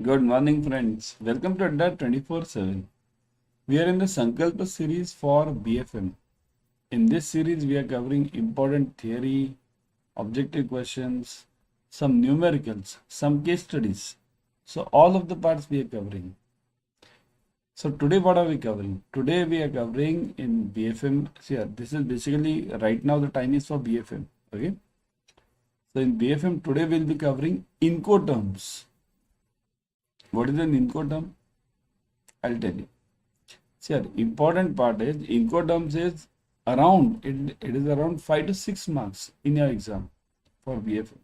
Good morning, friends. Welcome to Adda 24/7. We are in the Sankalpa series for BFM. In this series, we are covering important theory, objective questions, some numericals, some case studies. So, all of the parts we are covering. So, today, what are we covering? Today, we are covering in BFM. Here, this is basically right now the time is for BFM. Okay. So, in BFM, today, we'll be covering Incoterms. What is an Incoterm? I'll tell you. Sure, important part is Incoterms is it is around 5 to 6 marks in your exam for BFM.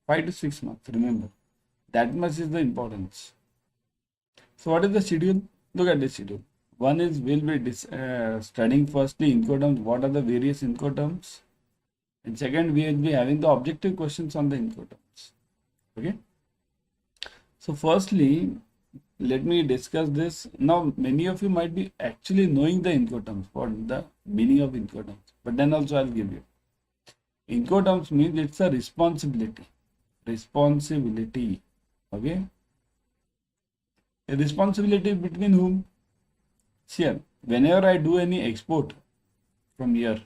5 to 6 marks, remember. That much is the importance. So what is the schedule? Look at the schedule. One is we'll be studying firstly Incoterms, what are the various Incoterms. And second, we will be having the objective questions on the Incoterms. Okay. So firstly, let me discuss this. Now, many of you might be actually knowing the Incoterms, what the meaning of Incoterms, but then also I'll give you. Incoterms means it's a responsibility. Responsibility. Okay. A responsibility between whom? Here, whenever I do any export from here,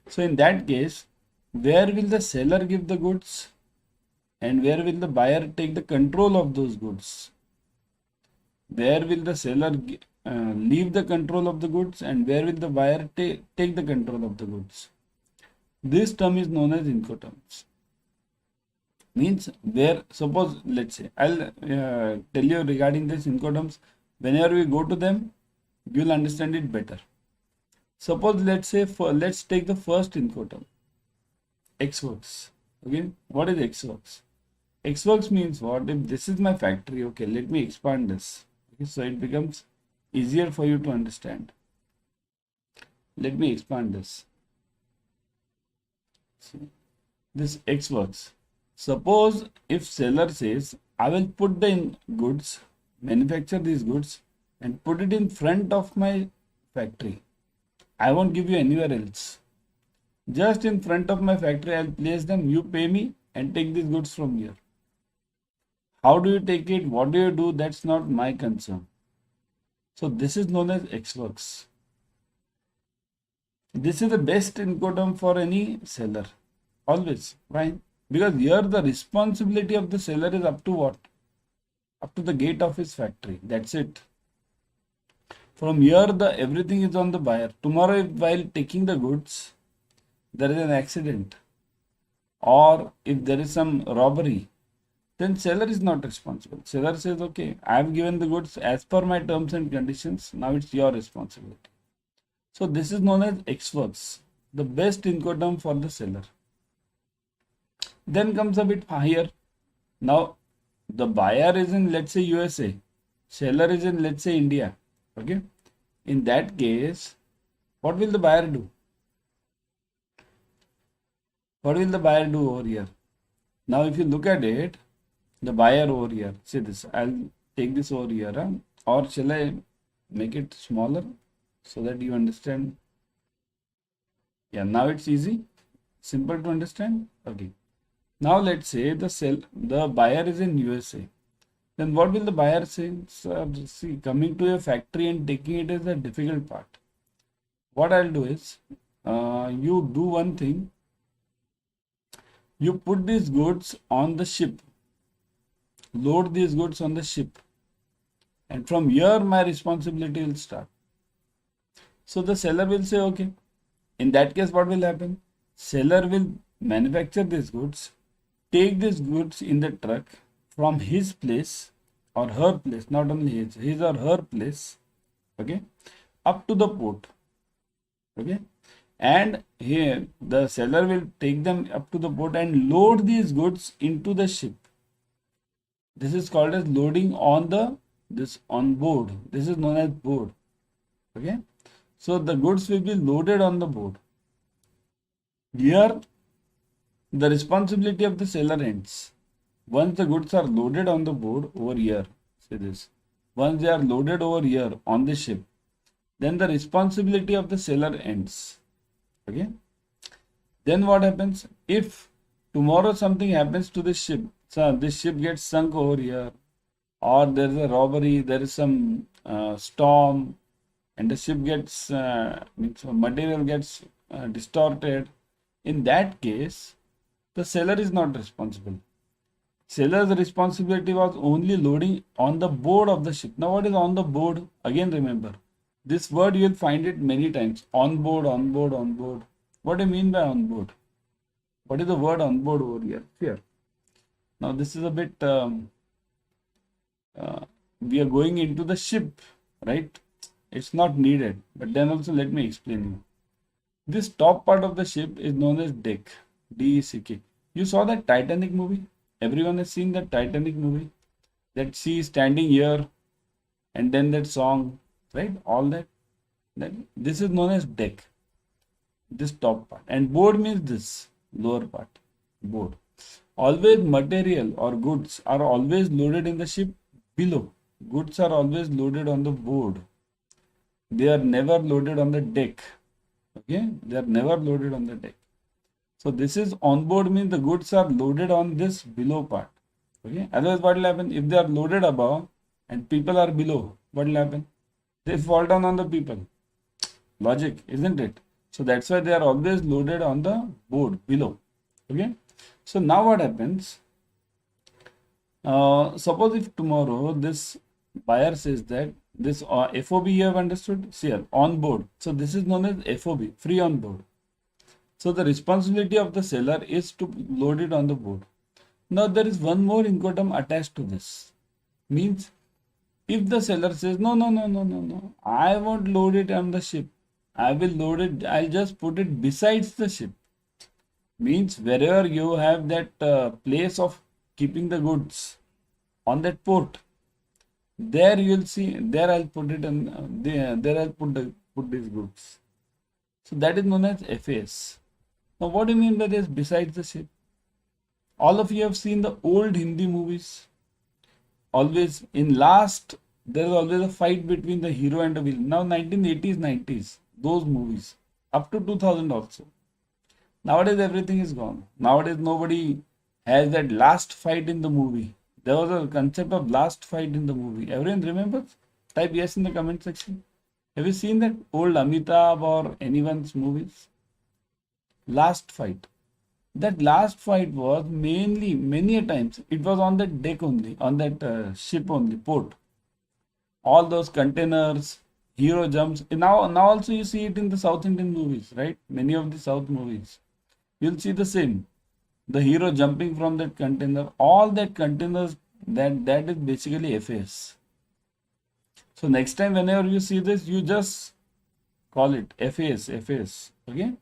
so in that case, where will the seller give the goods and where will the buyer take the control of those goods? Where will the seller leave the control of the goods and where will the buyer take the control of the goods? This term is known as Incoterms. Means where, suppose, let's say, I'll tell you regarding this Incoterms. Whenever we go to them, you'll understand it better. Suppose, let's say, let's take the first Incoterm, X works. Okay, what is X works? X works means what? If this is my factory, okay, let me expand this. Okay, so it becomes easier for you to understand. Let me expand this. So, this X works. Suppose if seller says, I will put the goods, manufacture these goods and put it in front of my factory. I won't give you anywhere else. Just in front of my factory, I'll place them. You pay me and take these goods from here. How do you take it? What do you do? That's not my concern. So this is known as X works. This is the best Incoterm for any seller. Always. Why? Because here the responsibility of the seller is up to what? Up to the gate of his factory. That's it. From here, everything is on the buyer. Tomorrow, while taking the goods, there is an accident, or if there is some robbery, then seller is not responsible. Seller says, okay, I have given the goods as per my terms and conditions. Now it's your responsibility. So this is known as X works, the best Incoterm for the seller. Then comes a bit higher. Now the buyer is in, let's say, USA. Seller is in, let's say, India. Okay. In that case, what will the buyer do? What will the buyer do over here? Now, if you look at it, the buyer over here, see this, I'll take this over here, huh? Or shall I make it smaller so that you understand? Yeah, now it's easy, simple to understand. Okay. Now let's say the buyer is in USA. Then what will the buyer say? Sir, see, coming to a factory and taking it is the difficult part. What I'll do is, you do one thing. You put these goods on the ship. Load these goods on the ship. And from here, my responsibility will start. So the seller will say, okay. In that case, what will happen? Seller will manufacture these goods, take these goods in the truck from his place or her place, not only his or her place, okay, up to the port, okay, and here the seller will take them up to the port and load these goods into the ship. This is called as loading on on board. This is known as board, okay. So the goods will be loaded on the board. Here the responsibility of the seller ends. Once the goods are loaded on the board over here, say this, once they are loaded over here on the ship, then the responsibility of the seller ends. Okay. Then what happens? If tomorrow something happens to the ship, so this ship gets sunk over here, or there is a robbery, there is some storm, and the ship gets means material gets distorted. In that case, the seller is not responsible. Seller's responsibility was only loading on the board of the ship. Now, what is on the board? Again, remember this word you will find it many times. On board, on board, on board. What do you mean by on board? What is the word on board over here? Here. Now, this is a bit. We are going into the ship, right? It's not needed, but then also let me explain you. This top part of the ship is known as deck, D-E-C-K. You saw that Titanic movie? Everyone has seen that Titanic movie? That she is standing here and then that song, right? All that. This is known as deck, this top part. And board means this, lower part, board. Always material or goods are always loaded in the ship below. Goods are always loaded on the board. They are never loaded on the deck. Okay, they are never loaded on the deck. So this is on board means the goods are loaded on this below part. Okay, otherwise what will happen if they are loaded above and people are below? What will happen? They fall down on the people. Logic, isn't it? So that's why they are always loaded on the board below. Okay, so now what happens? Suppose if tomorrow this buyer says that this FOB you have understood? See here, on board. So this is known as FOB, free on board. So the responsibility of the seller is to load it on the board. Now there is one more incoterm attached to this. Means if the seller says, no, I won't load it on the ship. I will load it, I'll just put it besides the ship. Means wherever you have that place of keeping the goods on that port, there you will see, there I'll put it in, there I'll put these goods. So that is known as FAS. Now what do you mean by this besides the ship? All of you have seen the old Hindi movies. Always in last, there is always a fight between the hero and the villain. Now 1980s, 90s, those movies, up to 2000 also. Nowadays everything is gone. Nowadays nobody has that last fight in the movie. There was a concept of last fight in the movie. Everyone remembers? Type yes in the comment section. Have you seen that old Amitabh or anyone's movies? Last fight. That last fight was mainly, many a times, it was on that deck only, on that ship only, port. All those containers, hero jumps. Now also you see it in the South Indian movies, right? Many of the South movies. You'll see the same. The hero jumping from that container, all that containers, that is basically FAS. So next time whenever you see this, you just call it FAS, okay?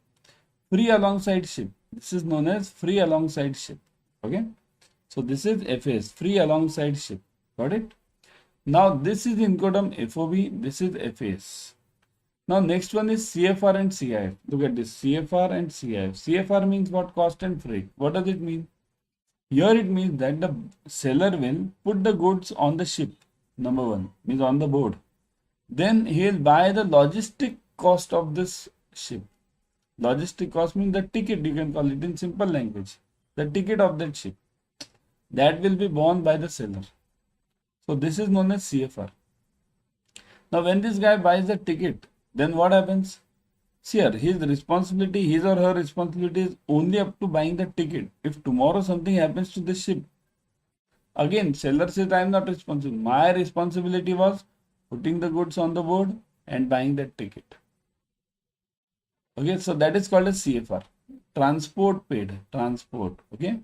Free alongside ship. This is known as free alongside ship, okay? So this is FAS, free alongside ship, got it? Now this is incoterm FOB, this is FAS. Now next one is CFR and CIF. Look at this, CFR and CIF. CFR means what? Cost and freight. What does it mean? Here it means that the seller will put the goods on the ship, number one, means on the board. Then he will buy the logistic cost of this ship. Logistic cost means the ticket, you can call it in simple language. The ticket of that ship. That will be borne by the seller. So this is known as CFR. Now when this guy buys the ticket, then what happens? See here, his responsibility, his or her responsibility is only up to buying the ticket. If tomorrow something happens to the ship, again, seller says, I am not responsible. My responsibility was putting the goods on the board and buying that ticket. Okay, so that is called as CFR. Transport paid, transport, okay.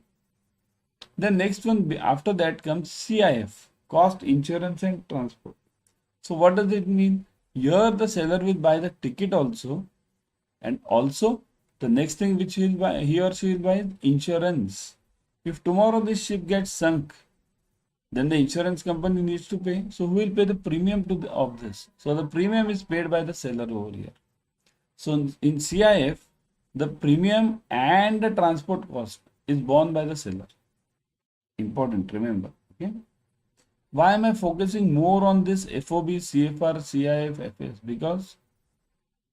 The next one, after that comes CIF, cost, insurance and transport. So what does it mean? Here the seller will buy the ticket also, and also the next thing which he will buy, he or she will buy is insurance. If tomorrow this ship gets sunk, then the insurance company needs to pay. So who will pay the premium of this? So the premium is paid by the seller over here. So in CIF, the premium and the transport cost is borne by the seller. Important, remember. Okay. Why am I focusing more on this FOB, CFR, CIF, FS? Because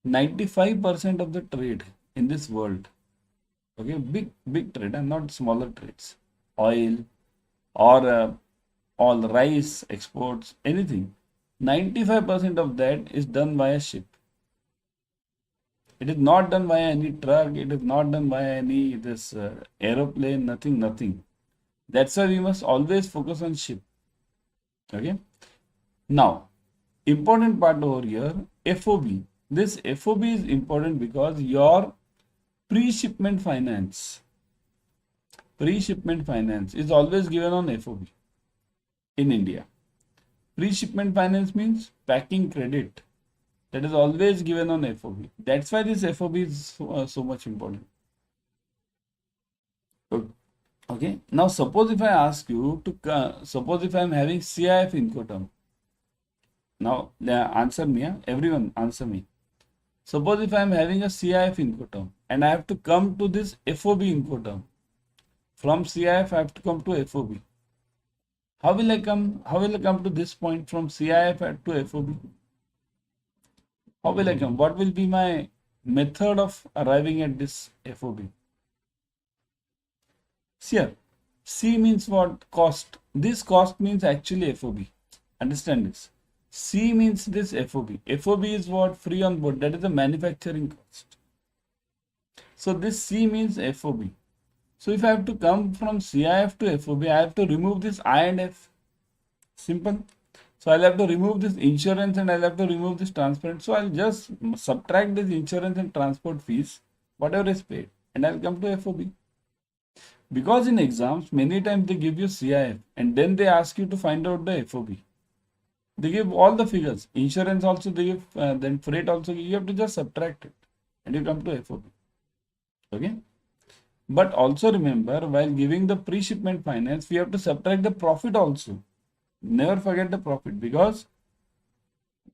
95% of the trade in this world, okay, big trade and not smaller trades, oil or all rice, exports, anything. 95% of that is done via ship. It is not done via any truck. It is not done via any this aeroplane. Nothing. That's why we must always focus on ship. Okay. Now, important part over here, FOB. This FOB is important because your pre-shipment finance is always given on FOB in India. Pre-shipment finance means packing credit. That is always given on FOB. That's why this FOB is so much important. Okay. Now, suppose if I ask you to, suppose if I am having CIF Incoterm. Now, answer me. Everyone, answer me. Suppose if I am having a CIF Incoterm and I have to come to this FOB Incoterm. From CIF, I have to come to FOB. How will I come? How will I come to this point from CIF to FOB? How will I come? What will be my method of arriving at this FOB? Here, C means what? Cost. This cost means actually FOB. Understand this. C means this FOB. FOB is what? Free on board. That is the manufacturing cost. So this C means FOB. So if I have to come from CIF to FOB, I have to remove this I and F. Simple. So I'll have to remove this insurance and I'll have to remove this transport. So I'll just subtract this insurance and transport fees, whatever is paid, and I'll come to FOB. Because in exams, many times they give you CIF and then they ask you to find out the FOB. They give all the figures. Insurance also they give, then freight also. You have to just subtract it and you come to FOB. Okay. But also remember, while giving the pre-shipment finance, we have to subtract the profit also. Never forget the profit, because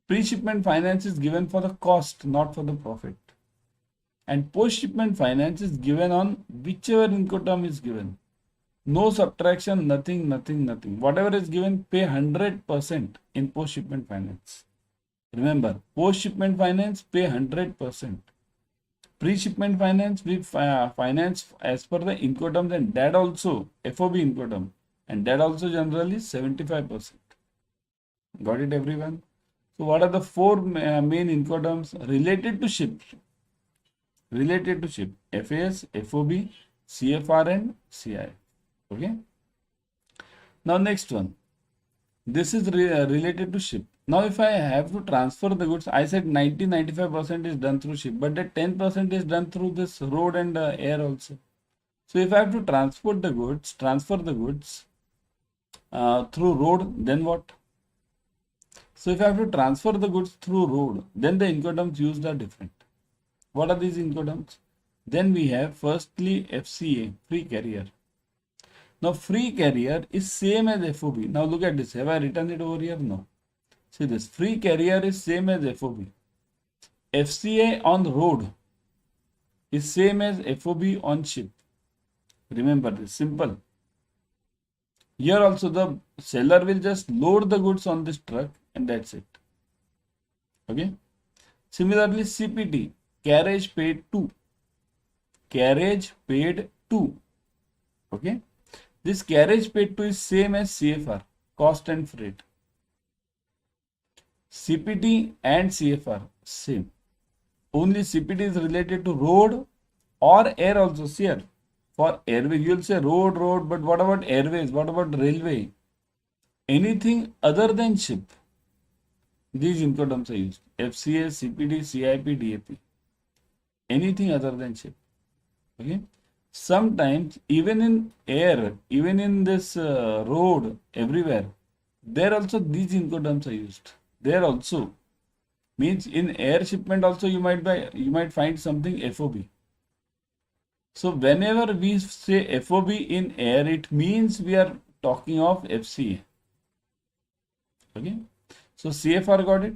pre-shipment finance is given for the cost, not for the profit. And post-shipment finance is given on whichever Incoterm is given. No subtraction, nothing. Whatever is given, pay 100% in post-shipment finance. Remember, post-shipment finance, pay 100%. Pre-shipment finance, we finance as per the Incoterms, and that also FOB Incoterm, and that also generally 75%. Got it, everyone? So what are the four main Incoterms related to ship? FAS, FOB, CFR and CIF. Okay. Now next one. This is related to ship. Now if I have to transfer the goods, I said 90-95% is done through ship, but that 10% is done through this road and air also. So if I have to transfer the goods through road, then what? So if I have to transfer the goods through road, then the Incoterms used are different. What are these Incoterms? Then we have firstly FCA, free carrier. Now free carrier is same as FOB. Now look at this. Have I written it over here? No. See this, free carrier is same as FOB. FCA on road is same as FOB on ship. Remember this, simple. Here also the seller will just load the goods on this truck and that's it. Okay. Similarly, CPT, carriage paid to. Okay. This carriage paid to is same as CFR, cost and freight. CPT and CFR same. Only CPT is related to road or air also. See here, for airway you will say road, but what about airways? What about railway? Anything other than ship, these Incoterms are used. FCA, CPT, CIP, DAP. Anything other than ship. Okay. Sometimes even in air, even in this road, everywhere, there also these Incoterms are used. There also means in air shipment also you might find something FOB. So whenever we say FOB in air, it means we are talking of FCA. Okay. So CFR got it.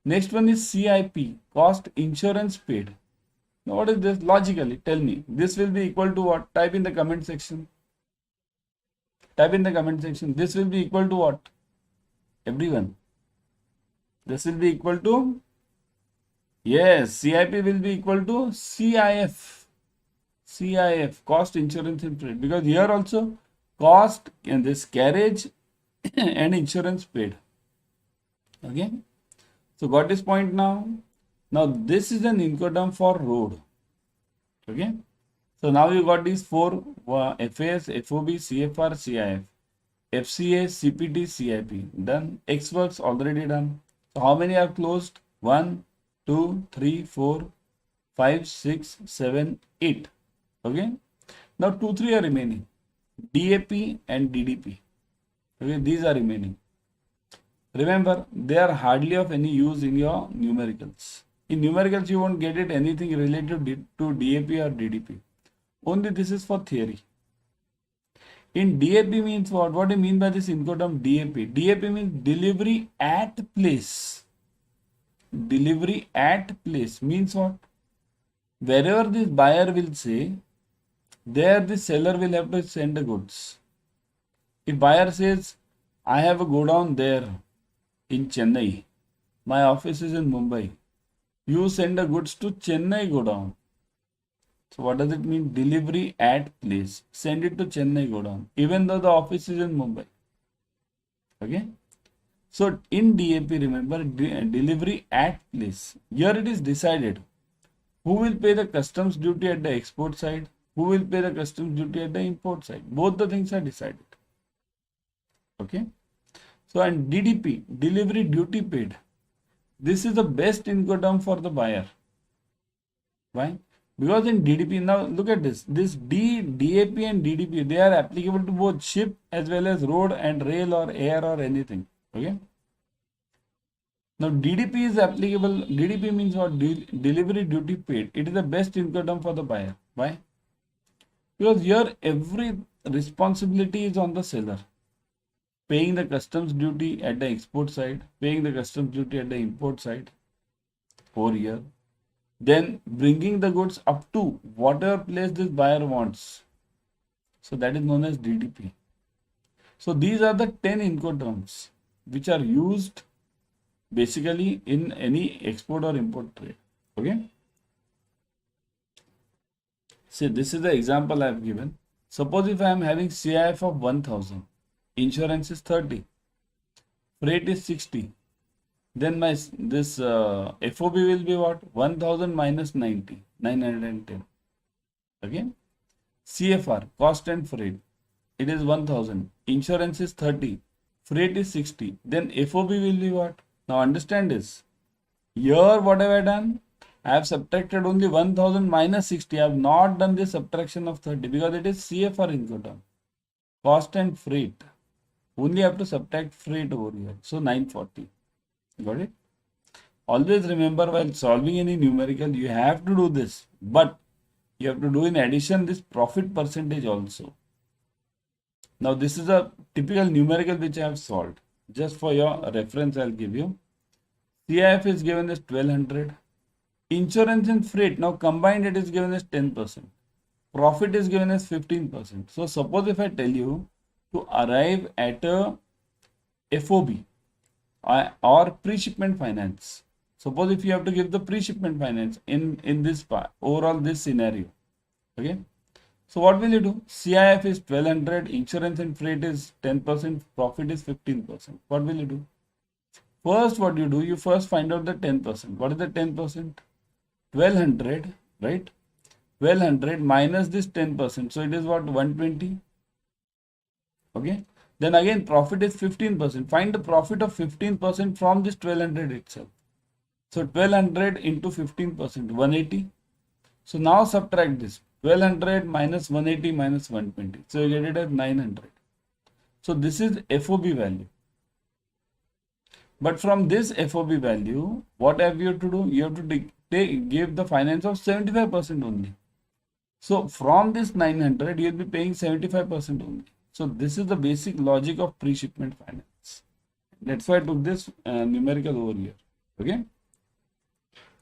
Next one is CIP, cost insurance paid. Now what is this? Logically, tell me. This will be equal to what? Type in the comment section. This will be equal to what? Everyone. This will be equal to, yes, CIP will be equal to CIF, cost insurance and freight, because here also cost and this carriage and insurance paid. Okay. So got this point now? Now this is an income for road. Okay. So now you got these four FAS, FOB, CFR, CIF, FCA, CPT, CIP. Done. X works already done. So how many are closed? 1, 2, 3, 4, 5, 6, 7, 8. Okay. Now 2, 3 are remaining. DAP and DDP. Okay. These are remaining. Remember, they are hardly of any use in your numericals. In numericals, you won't get it anything related to DAP or DDP. Only this is for theory. In DAP means what? What do you mean by this income term DAP? DAP means delivery at place. Delivery at place means what? Wherever this buyer will say, there the seller will have to send the goods. If buyer says, I have a godown there in Chennai, my office is in Mumbai, you send the goods to Chennai godown. So what does it mean? Delivery at place. Send it to Chennai godown, even though the office is in Mumbai. Okay. So in DAP, remember, delivery at place. Here it is decided who will pay the customs duty at the export side, who will pay the customs duty at the import side. Both the things are decided. Okay. So and DDP, delivery duty paid. This is the best income term for the buyer. Why? Because in DDP, now look at this. This DAP and DDP, they are applicable to both ship as well as road and rail or air or anything. Okay. Now DDP is applicable. DDP means what? Delivery duty paid. It is the best income term for the buyer. Why? Because here every responsibility is on the seller. Paying the customs duty at the export side, paying the customs duty at the import side over here. Then bringing the goods up to whatever place this buyer wants. So that is known as DDP. So these are the 10 income terms which are used basically in any export or import trade. Okay. See, this is the example I have given. Suppose if I am having CIF of 1000, insurance is 30, freight is 60. Then my this FOB will be what? 1000 minus 90, 910. Okay. CFR, cost and freight, it is 1000. Insurance is 30, freight is 60. Then FOB will be what? Now understand this. Here what have I done? I have subtracted only 1000 minus 60. I have not done this subtraction of 30 because it is CFR income term. Cost and freight. Only have to subtract freight over here. So 940. Got it? Always remember, while solving any numerical, you have to do this, but you have to do in addition this profit percentage also. Now this is a typical numerical which I have solved. Just for your reference, I'll give you. CIF is given as 1200. Insurance and freight, now combined it is given as 10%. Profit is given as 15%. So suppose if I tell you to arrive at a FOB, or pre-shipment finance. Suppose if you have to give the pre-shipment finance in this part, overall this scenario. Okay. So what will you do? CIF is 1200, insurance and freight is 10%, profit is 15%. What will you do? First, what you do? You first find out the 10%. What is the 10%? 1200, right? 1200 minus this 10%. So it is what? 120. Okay. Then again profit is 15%. Find the profit of 15% from this 1200 itself. So 1200 into 15%, 180. So now subtract this. 1200 minus 180 minus 120. So you get it as 900. So this is FOB value. But from this FOB value, what have you to do? You have to give the finance of 75% only. So from this 900, you will be paying 75% only. So this is the basic logic of pre-shipment finance. That's why I took this numerical over here. Okay.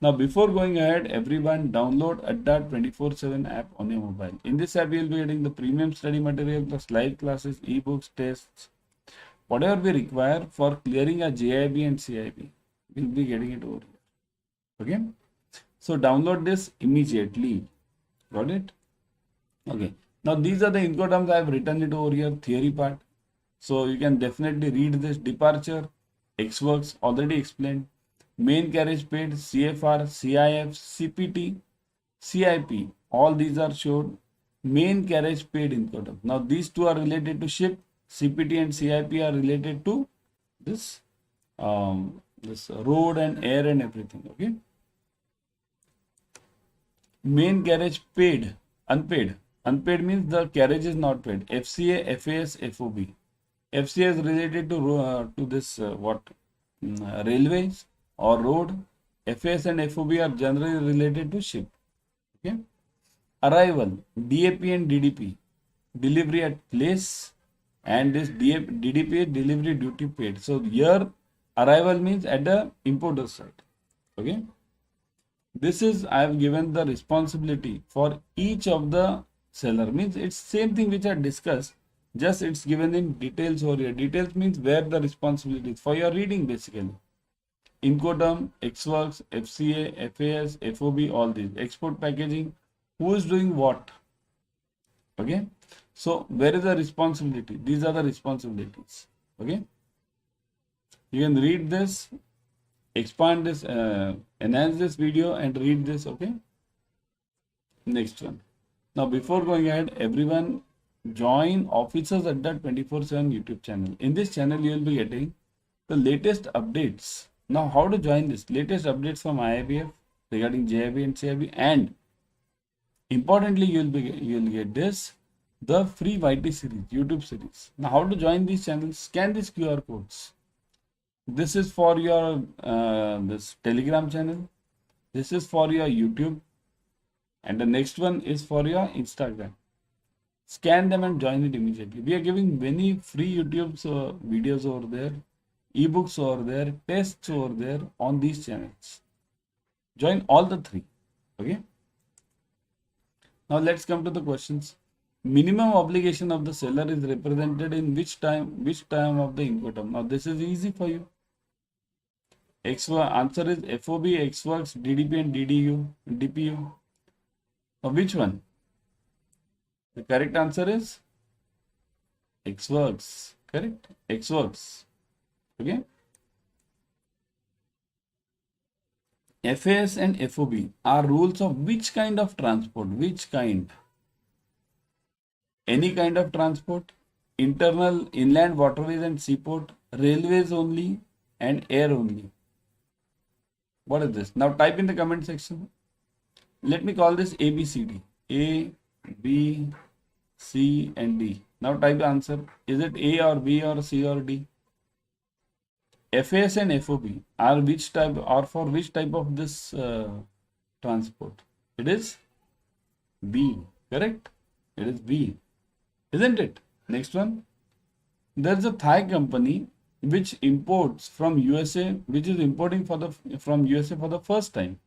Now before going ahead, everyone download Adda 24/7 app on your mobile. In this app, you will be getting the premium study material plus live classes, ebooks, tests, whatever we require for clearing a JIB and CIB. We'll be getting it over here. Okay. So download this immediately. Got it? Okay. Now these are the income terms. I have written it over here, theory part. So you can definitely read this. Departure, X works, already explained. Main carriage paid, CFR, CIF, CPT, CIP, all these are showed. Main carriage paid Incoterm. Now these two are related to ship. CPT and CIP are related to this this road and air and everything. Okay. Main carriage paid, unpaid. Unpaid means the carriage is not paid. FCA, FAS, FOB. FCA is related to this railways or road. FAS and FOB are generally related to ship. Okay. Arrival, DAP and DDP, delivery at place, and this DDP is delivery duty paid. So here arrival means at the importer side. Okay. This is, I have given the responsibility for each of the seller, means it's same thing which I discussed, just it's given in details over here. Details means where the responsibility is for your reading basically. Incoterm, Xworks, FCA, FAS, FOB, all these. Export packaging, who is doing what? Okay. So where is the responsibility? These are the responsibilities. Okay. You can read this, expand this, enhance this video and read this. Okay. Next one. Now before going ahead, everyone join Officers Adda 24/7 YouTube channel. In this channel you will be getting the latest updates. Now how to join this? Latest updates from IIBF regarding JIB and CIB, and importantly you will get this, the free YT series, YouTube series. Now how to join these channels? Scan these QR codes. This is for your this Telegram channel. This is for your YouTube, and the next one is for your Instagram. Scan them and join it immediately. We are giving many free YouTube videos over there, ebooks over there, tests over there on these channels. Join all the three. Okay. Now let's come to the questions. Minimum obligation of the seller is represented in which time of the Incoterm? Now this is easy for you. Answer is FOB, Xworks, DDP and DPU. Now which one? The correct answer is Xworks. Correct? Xworks. Okay. FAS and FOB are rules of which kind of transport? Which kind? Any kind of transport, internal, inland waterways and seaport, railways only, and air only. What is this? Now type in the comment section. Let me call this ABCD. A, B, C and D. Now type the answer. Is it A or B or C or D? FAS and FOB are which type, or for which type of this transport? It is B. Correct? It is B. Isn't it? Next one. There's a Thai company which imports from USA, which is importing from USA for the first time.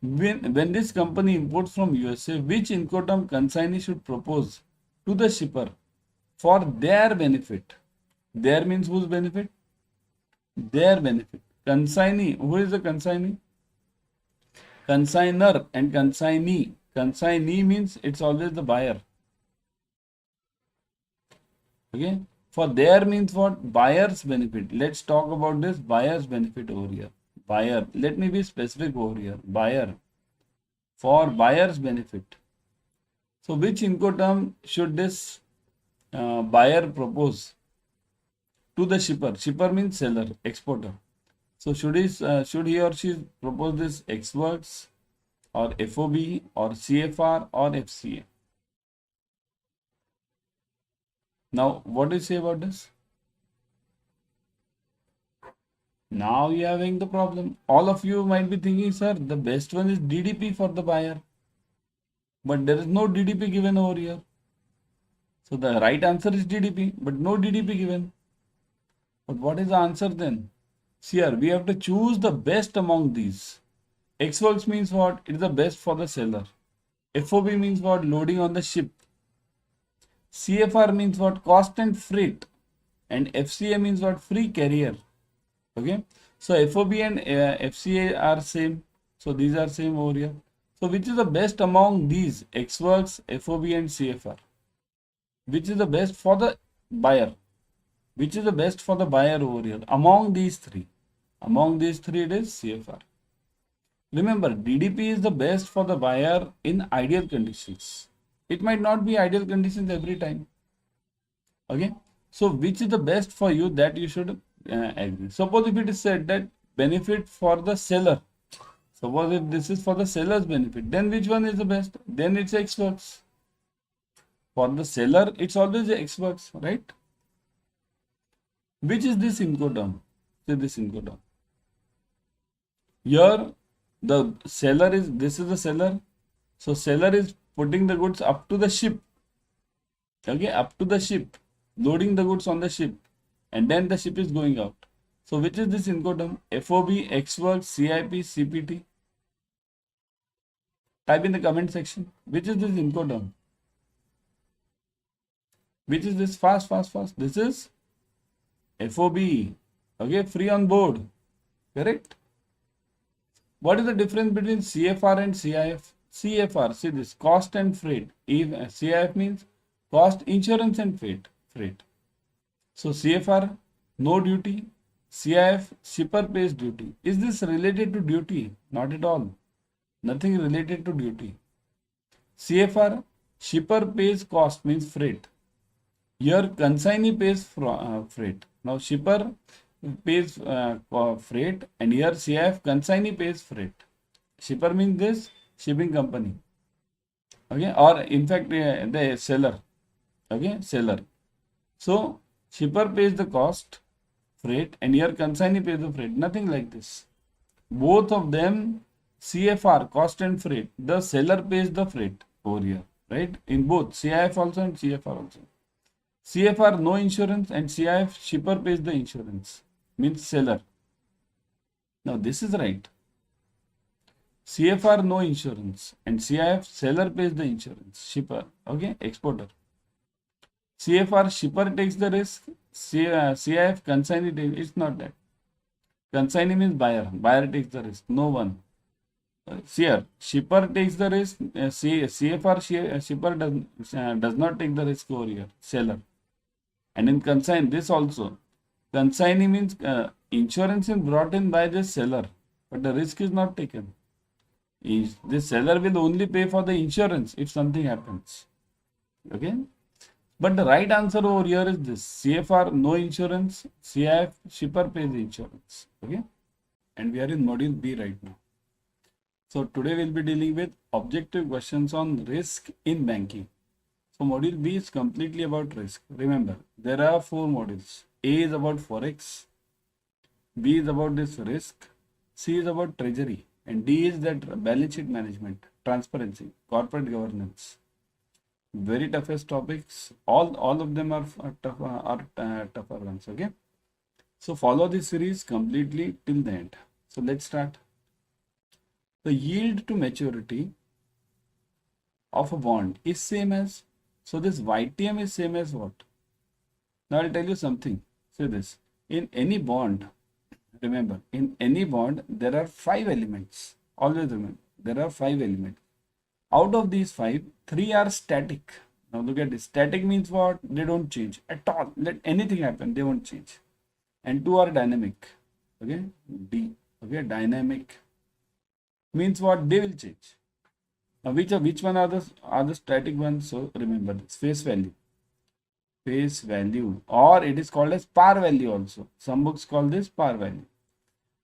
When this company imports from USA, which Incoterm consignee should propose to the shipper for their benefit? Their means whose benefit? Their benefit. Consignee. Who is the consignee? Consignor and consignee. Consignee means it's always the buyer. Okay. For their means what? Buyer's benefit. Let's talk about this buyer's benefit over here. Buyer. Let me be specific over here. Buyer. For buyer's benefit. So which Incoterm should this buyer propose to the shipper? Shipper means seller, exporter. So should he or she propose this Xworks or FOB or CFR or FCA? Now, what do you say about this? Now you are having the problem. All of you might be thinking, sir, the best one is DDP for the buyer. But there is no DDP given over here. So the right answer is DDP, but no DDP given. But what is the answer then? See here, we have to choose the best among these. Xworks means what? It is the best for the seller. FOB means what? Loading on the ship. CFR means what? Cost and freight. And FCA means what? Free carrier. Okay. So FOB and FCA are same. So these are same over here. So which is the best among these? Xworks, FOB and CFR. Which is the best for the buyer. Which is the best for the buyer over here? Among these three. Among these three, it is CFR. Remember, DDP is the best for the buyer in ideal conditions. It might not be ideal conditions every time. Okay. So, which is the best for you, that you should agree. Suppose if it is said that benefit for the seller. Suppose if this is for the seller's benefit, then which one is the best? Then it's X works. For the seller, it's always X works, right? Which is this Incoterm? Say this Incoterm. Here, the seller is, this is the seller. So, seller is putting the goods up to the ship. Okay, up to the ship. Loading the goods on the ship. And then the ship is going out. So, which is this Incoterm? FOB, X works, CIP, CPT. Type in the comment section. Which is this Incoterm? Which is this? Fast. This is FOB. Okay, free on board. Correct? What is the difference between CFR and CIF? CFR, see this, cost and freight. If CIF means cost, insurance and freight. So CFR, no duty. CIF, shipper pays duty. Is this related to duty? Not at all. Nothing related to duty. CFR, shipper pays cost, means freight. Here consignee pays freight. Now shipper pays freight, and here CIF, consignee pays freight. Shipper means this shipping company. Okay, or in fact the seller. Okay, seller. So shipper pays the cost, freight, and here consignee pays the freight. Nothing like this. Both of them CFR, cost and freight. The seller pays the freight over here, right? In both CIF also and CFR also. CFR, no insurance, and CIF, shipper pays the insurance, means seller. Now this is right. CFR, no insurance, and CIF, seller pays the insurance, shipper, okay, exporter. CFR, shipper takes the risk, CIF, consignee takes, it's not that. Consignee means buyer takes the risk, no one. Here, shipper takes the risk, CFR, shipper does not take the risk over here, seller. And in consignee, this also. Consignee means insurance is brought in by the seller, but the risk is not taken. The seller will only pay for the insurance if something happens. Okay. But the right answer over here is this. CFR, no insurance. CIF, shipper pays the insurance. Okay. And we are in module B right now. So today we'll be dealing with objective questions on risk in banking. So module B is completely about risk. Remember, there are 4 modules. A is about forex, B is about this risk, C is about treasury, and D is that balance sheet management, transparency, corporate governance. Very toughest topics. All of them are tougher ones. Okay. So follow this series completely till the end. So let's start. The yield to maturity of a bond is same as, so this YTM is same as what? Now I'll tell you something. Say this. In any bond, remember, in any bond, there are 5 elements. Always remember, there are 5 elements. Out of these 5, 3 are static. Now look at this. Static means what? They don't change at all. Let anything happen, they won't change. And 2 are dynamic. Okay, D. Okay, dynamic means what? They will change. Now which one are the static ones? So remember this. Face value. Face value, or it is called as par value also. Some books call this par value.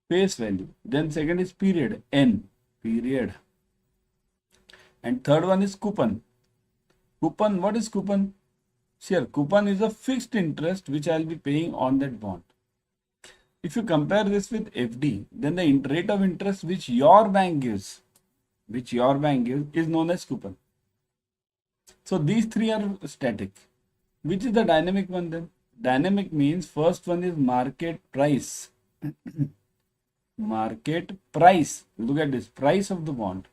Face value. Then second is period, N, period. And third one is coupon. Coupon, what is coupon? Here, coupon is a fixed interest which I will be paying on that bond. If you compare this with FD, then the rate of interest which your bank gives, is known as coupon. So these 3 are static. Which is the dynamic one then? Dynamic means first one is market price. Market price. Look at this, price of the bond.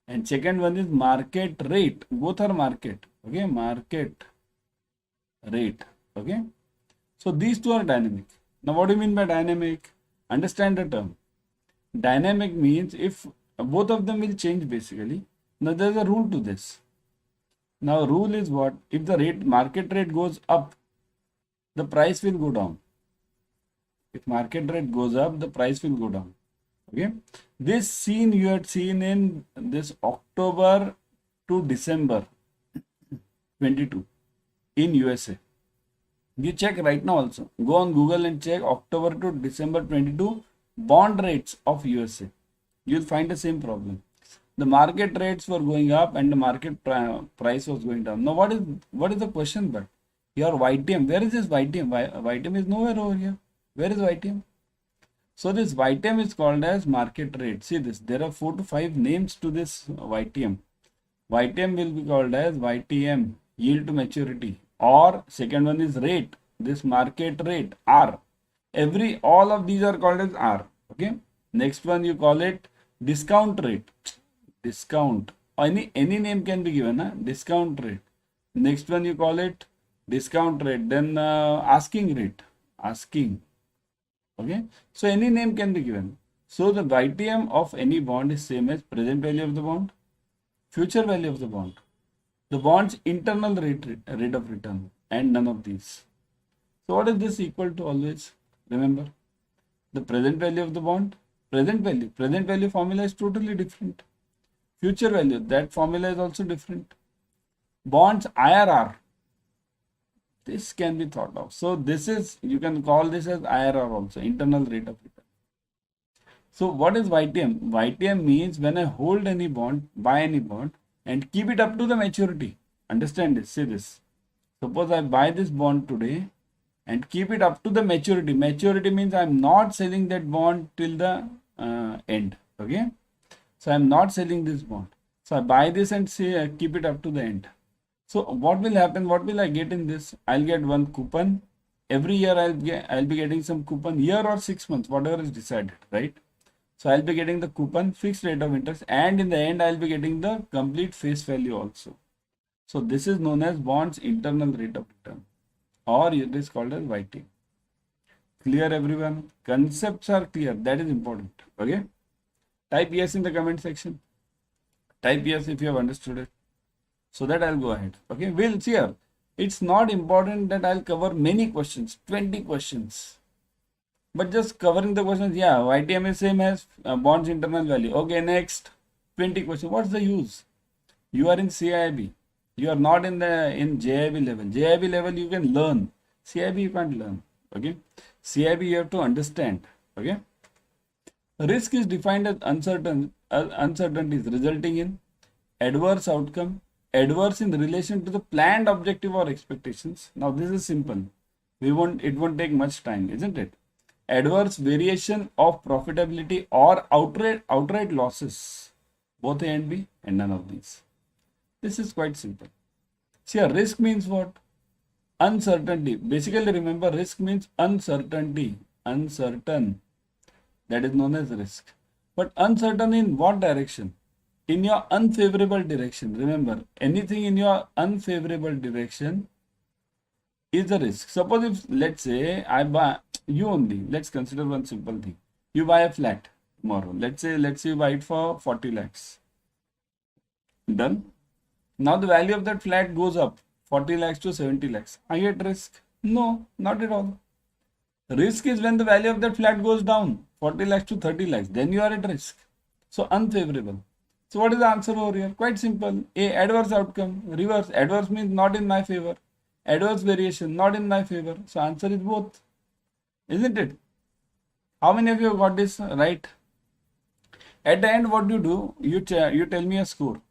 And second one is market rate. Both are market. Okay, market rate. Okay. So these 2 are dynamic. Now what do you mean by dynamic? Understand the term. Dynamic means if both of them will change basically. Now there is a rule to this. Now rule is what? If the market rate goes up, the price will go down. If market rate goes up, the price will go down. Okay. This scene you had seen in this October to December 22 in USA. You check right now also. Go on Google and check October to December 22 bond rates of USA. You'll find the same problem. The market rates were going up and the market price was going down. Now what is the question? But your YTM, where is this YTM? YTM is nowhere over here. Where is YTM? So this YTM is called as market rate. See this, there are 4 to 5 names to this YTM. YTM will be called as YTM, yield to maturity, or second one is rate, this market rate, R. All of these are called as R. Okay. Next one you call it discount rate. Discount. Any name can be given, huh? Discount rate. Next one you call it discount rate. Then asking rate. Asking. Okay. So any name can be given. So the YTM of any bond is same as present value of the bond, future value of the bond, the bond's internal rate of return, and none of these. So what is this equal to always? Remember, the present value of the bond, present value formula is totally different. Future value, that formula is also different. Bonds IRR, this can be thought of. So this is, you can call this as IRR also, internal rate of return. So what is YTM? YTM means when I hold any bond, buy any bond and keep it up to the maturity. Understand this, see this. Suppose I buy this bond today and keep it up to the maturity. Maturity means I am not selling that bond till the end. Okay. So I am not selling this bond. So I buy this and say keep it up to the end. So what will happen? What will I get in this? I'll get one coupon. Every year I'll be getting some coupon, year or 6 months, whatever is decided, right? So I'll be getting the coupon, fixed rate of interest, and in the end I'll be getting the complete face value also. So this is known as bond's internal rate of return, or it is called as YT. Clear everyone? Concepts are clear. That is important. Okay. Type yes in the comment section. Type yes if you have understood it, so that I'll go ahead. Okay. We'll see here. It's not important that I'll cover many questions, 20 questions. But just covering the questions, yeah, YTM is same as bond's internal value. Okay, next 20 questions. What's the use? You are in CAIIB. You are not in JIB level. JIB level you can learn. CAIIB you can't learn. Okay. CAIIB you have to understand. Okay. Risk is defined as uncertainties resulting in adverse outcome, adverse in relation to the planned objective or expectations. Now this is simple. It won't take much time, isn't it? Adverse variation of profitability or outright losses, both A and B, and none of these. This is quite simple. See, a risk means what? Uncertainty. Basically, remember, risk means uncertainty. Uncertain. That is known as risk. But uncertain in what direction? In your unfavorable direction. Remember, anything in your unfavorable direction is a risk. Suppose if, let's say, I buy, you only, let's consider one simple thing. You buy a flat tomorrow. Let's say you buy it for 40 lakhs. Done. Now the value of that flat goes up 40 lakhs to 70 lakhs. Are you at risk? No, not at all. Risk is when the value of that flat goes down 40 lakhs to 30 lakhs. Then you are at risk. So unfavorable. So what is the answer over here? Quite simple. A, adverse outcome. Reverse. Adverse means not in my favor. Adverse variation, not in my favor. So answer is both. Isn't it? How many of you have got this right? At the end, what do? You tell me a score.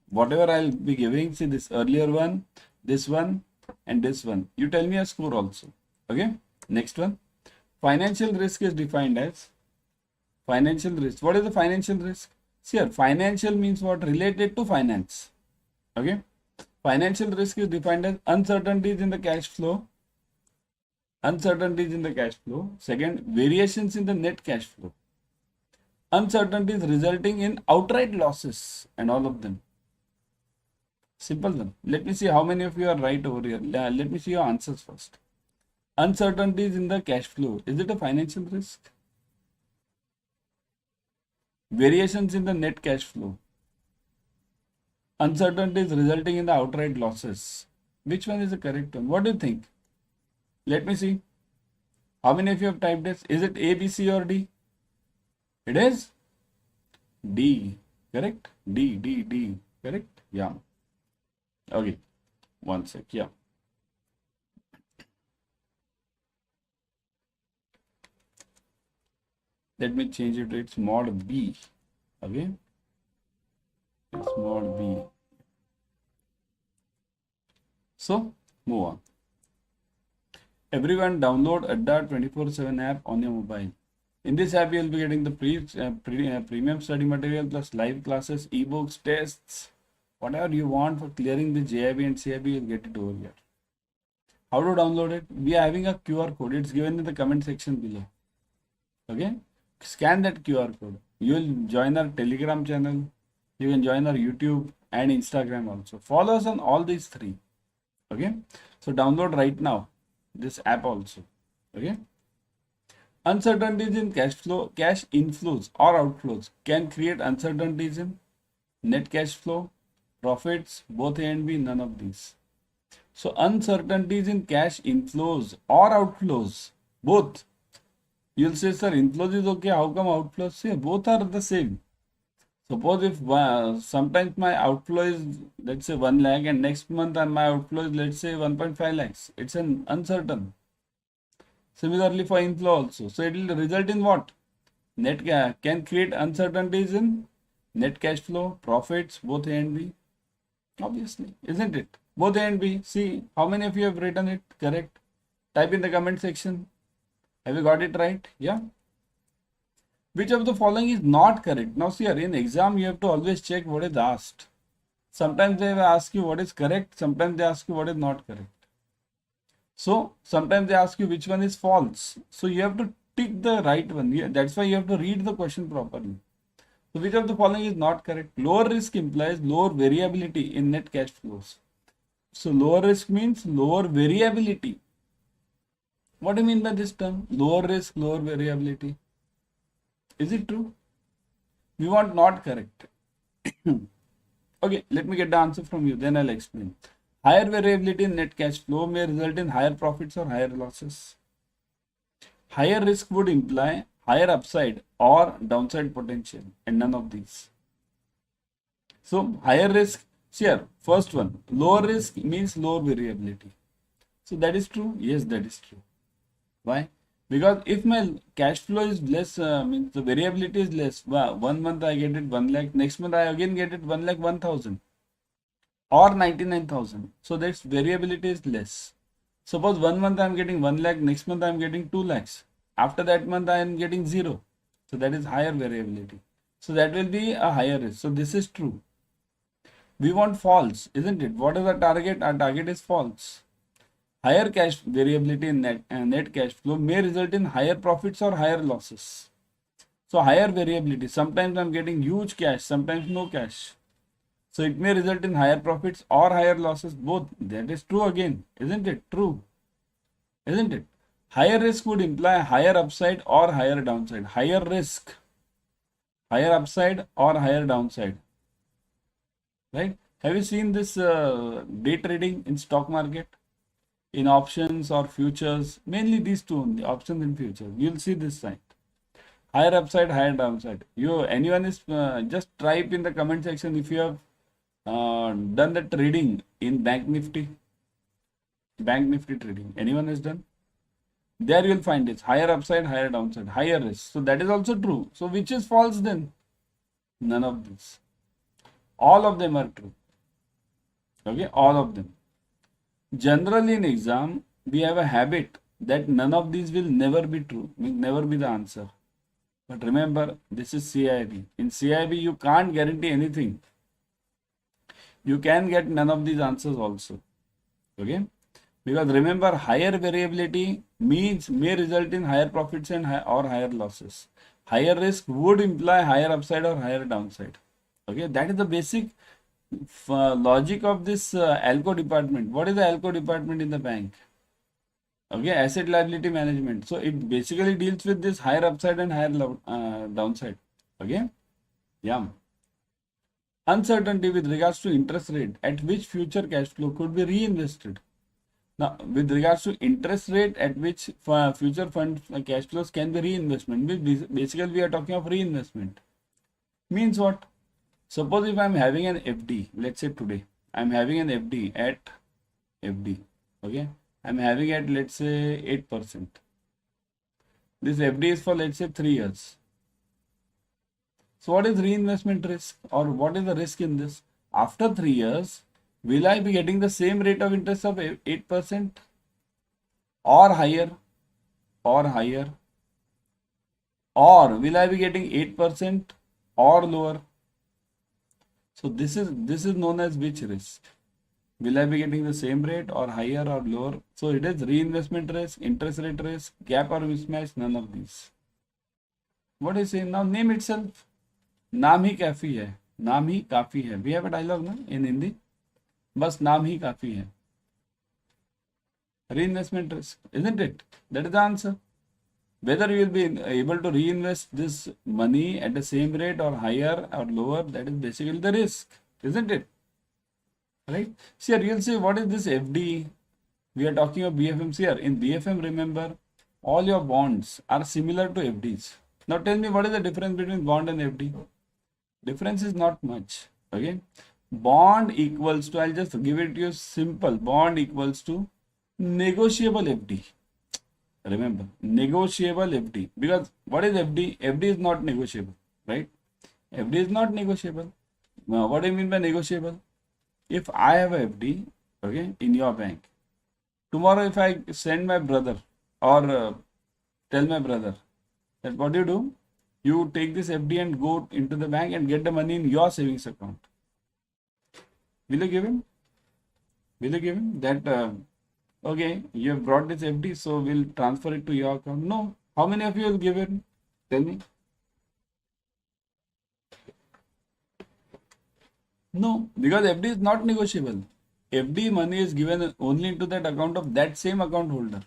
Whatever I'll be giving, see this earlier one, this one, and this one. You tell me a score also. Okay. Next one. Financial risk is defined as financial risk. What is the financial risk? See here, financial means what? Related to finance. Okay. Financial risk is defined as uncertainties in the cash flow. Uncertainties in the cash flow. Second, variations in the net cash flow. Uncertainties resulting in outright losses and all of them. Simple one. Let me see how many of you are right over here. Let me see your answers first. Uncertainties in the cash flow. Is it a financial risk? Variations in the net cash flow. Uncertainties resulting in the outright losses. Which one is the correct one? What do you think? Let me see. How many of you have typed this? Is it A, B, C or D? It is D. Correct? D. Correct? Yeah. Okay. One sec. Yeah. Let me change it to its mod B. Okay. It's mod B. So, move on. Everyone download Adda 24/7 app on your mobile. In this app, you will be getting the premium study material plus live classes, ebooks, tests, whatever you want for clearing the JIB and CIB, you'll get it over here. How to download it? We are having a QR code. It's given in the comment section below. Okay? Scan that QR code. You will join our Telegram channel. You can join our YouTube and Instagram also. Follow us on all these three. Okay? So download right now this app also. Okay? Uncertainties in cash flow, cash inflows or outflows can create uncertainties in net cash flow, profits, both A and B, none of these. So uncertainties in cash inflows or outflows, both. You'll say, sir, inflows is okay, how come outflows? See, both are the same. Suppose if sometimes my outflow is, let's say 1 lakh and next month and my outflow is, let's say 1.5 lakhs. It's an uncertain. Similarly for inflow also. So it will result in what? Can create uncertainties in net cash flow, profits, both A and B. Obviously, isn't it? Both A and B. See, how many of you have written it correct? Type in the comment section. Have you got it right? Yeah. Which of the following is not correct? Now see here, in exam you have to always check what is asked. Sometimes they will ask you what is correct. Sometimes they ask you what is not correct. So sometimes they ask you which one is false. So you have to tick the right one. That's why you have to read the question properly. So which of the following is not correct? Lower risk implies lower variability in net cash flows. So lower risk means lower variability. What do you mean by this term? Lower risk, lower variability. Is it true? We want not correct. Okay, let me get the answer from you. Then I'll explain. Higher variability in net cash flow may result in higher profits or higher losses. Higher risk would imply higher upside or downside potential, and none of these. So higher risk, here, first one, lower risk means lower variability. So that is true? Yes, that is true. Why? Because if my cash flow is less, means the variability is less. 1 month I get it 1 lakh, next month I again get it 1 lakh 1,000 or 99,000. So that's variability is less. Suppose 1 month I am getting 1 lakh, next month I am getting 2 lakhs. After that month I am getting 0. So that is higher variability. So that will be a higher risk. So this is true. We want false, isn't it? What is our target? Our target is false. Higher cash variability in net cash flow may result in higher profits or higher losses. So higher variability, sometimes I'm getting huge cash, sometimes no cash. So it may result in higher profits or higher losses, both. That is true again, isn't it? True, isn't it? Higher risk would imply higher upside or higher downside. Higher risk, higher upside or higher downside. Right? Have you seen this day trading in stock market? In options or futures, mainly these two only, options and futures. You'll see this sign. Higher upside, higher downside. Anyone is, just type in the comment section if you have done the trading in Bank Nifty trading. Anyone has done? There you'll find it. Higher upside, higher downside, higher risk. So that is also true. So which is false then? None of these. All of them are true. Okay, all of them. Generally in exam, we have a habit that none of these will never be true, will never be the answer. But remember, this is CAIIB. In CAIIB, you can't guarantee anything. You can get none of these answers also. Okay? Because remember, higher variability means may result in higher profits and or higher losses. Higher risk would imply higher upside or higher downside. Okay? That is the basic logic of this ALCO department. What is the ALCO department in the bank? Okay, asset liability management. So it basically deals with this higher upside and higher downside. Okay, yeah. Uncertainty with regards to interest rate at which future cash flow could be reinvested. Now, with regards to interest rate at which future fund cash flows can be reinvestment, basically we are talking of reinvestment. Means what? Suppose if I am having an FD, let's say today, I am having an FD at FD, okay? I am having at, let's say, 8%. This FD is for, let's say, 3 years. So what is reinvestment risk, or what is the risk in this? After 3 years, will I be getting the same rate of interest of 8% or higher, or higher, or will I be getting 8% or lower? So this is known as which risk? Will I be getting the same rate or higher or lower? So it is reinvestment risk, interest rate risk, gap or mismatch, none of these. What is saying now? Name itself. नाम ही काफी है, नाम ही काफी है. We have a dialogue ना in Hindi. बस नाम ही काफी है. Reinvestment risk, isn't it? That is the answer. Whether you will be able to reinvest this money at the same rate or higher or lower, that is basically the risk, isn't it? Right? See, here you'll say, what is this FD? We are talking of BFMs here. In BFM, remember, all your bonds are similar to FDs. Now tell me, what is the difference between bond and FD? Difference is not much. Okay. Bond equals to, I'll just give it to you simple. Bond equals to negotiable FD. Remember, negotiable FD. Because what is FD? FD is not negotiable, right? FD is not negotiable. Now, what do you mean by negotiable? If I have a FD, okay, in your bank, tomorrow if I send my brother or tell my brother that what do? You take this FD and go into the bank and get the money in your savings account. Will you give him? Will you give him that? Okay, you have brought this FD, so we'll transfer it to your account. No. How many of you will give it? Tell me. No, because FD is not negotiable. FD money is given only into that account of that same account holder.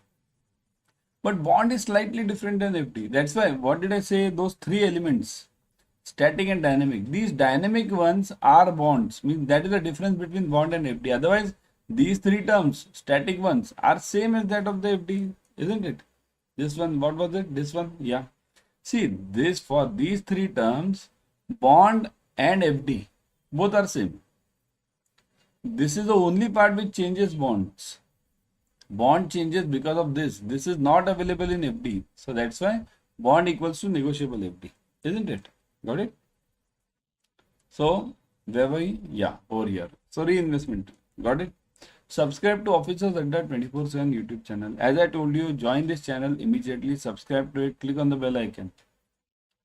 But bond is slightly different than FD. That's why, what did I say? Those three elements, static and dynamic. These dynamic ones are bonds. Means that is the difference between bond and FD. Otherwise, these three terms, static ones, are same as that of the FD, isn't it? This one, what was it? This one, yeah. See, this for these three terms, bond and FD, both are same. This is the only part which changes bonds. Bond changes because of this. This is not available in FD. So that's why bond equals to negotiable FD, isn't it? Got it? So, where were we? Yeah, over here. So, reinvestment. Got it? Subscribe to Officers Adda 24/7 YouTube channel. As I told you, join this channel immediately. Subscribe to it. Click on the bell icon.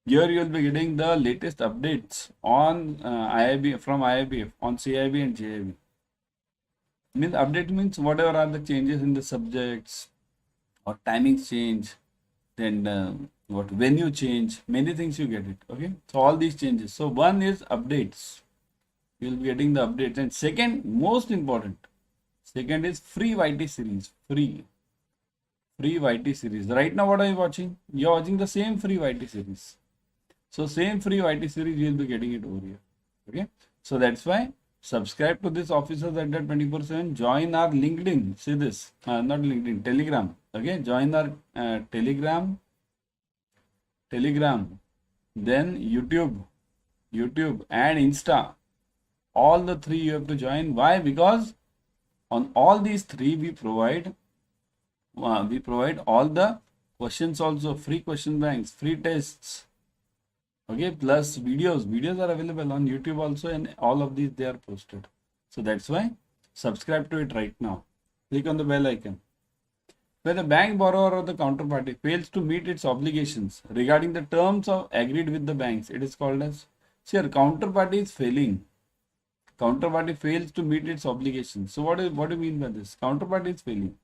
Here you will be getting the latest updates on IIB from IIBF on CAIIB and JIB. Means update means whatever are the changes in the subjects or timings change, then what venue change, many things you get it. Okay, so all these changes. So one is updates. You will be getting the updates, and second, most important, second is free YT series. Free YT series. Right now, what are you watching? You are watching the same free YT series. So same free YT series, you will be getting it over here. Okay, so that's why subscribe to this Officers Adda 24/7. Join our LinkedIn. See this, not LinkedIn, Telegram. Okay, join our Telegram. Then YouTube and Insta. All the three you have to join. Why? Because on all these three we provide all the questions also, free question banks, free tests. Okay, plus videos are available on YouTube also, and all of these they are posted. So that's why subscribe to it right now. Click on the bell icon. Where the bank borrower or the counterparty fails to meet its obligations regarding the terms of agreed with the banks, it is called as, see here, counterparty is failing. Counterparty fails to meet its obligations. So what do you mean by this? Counterparty is failing.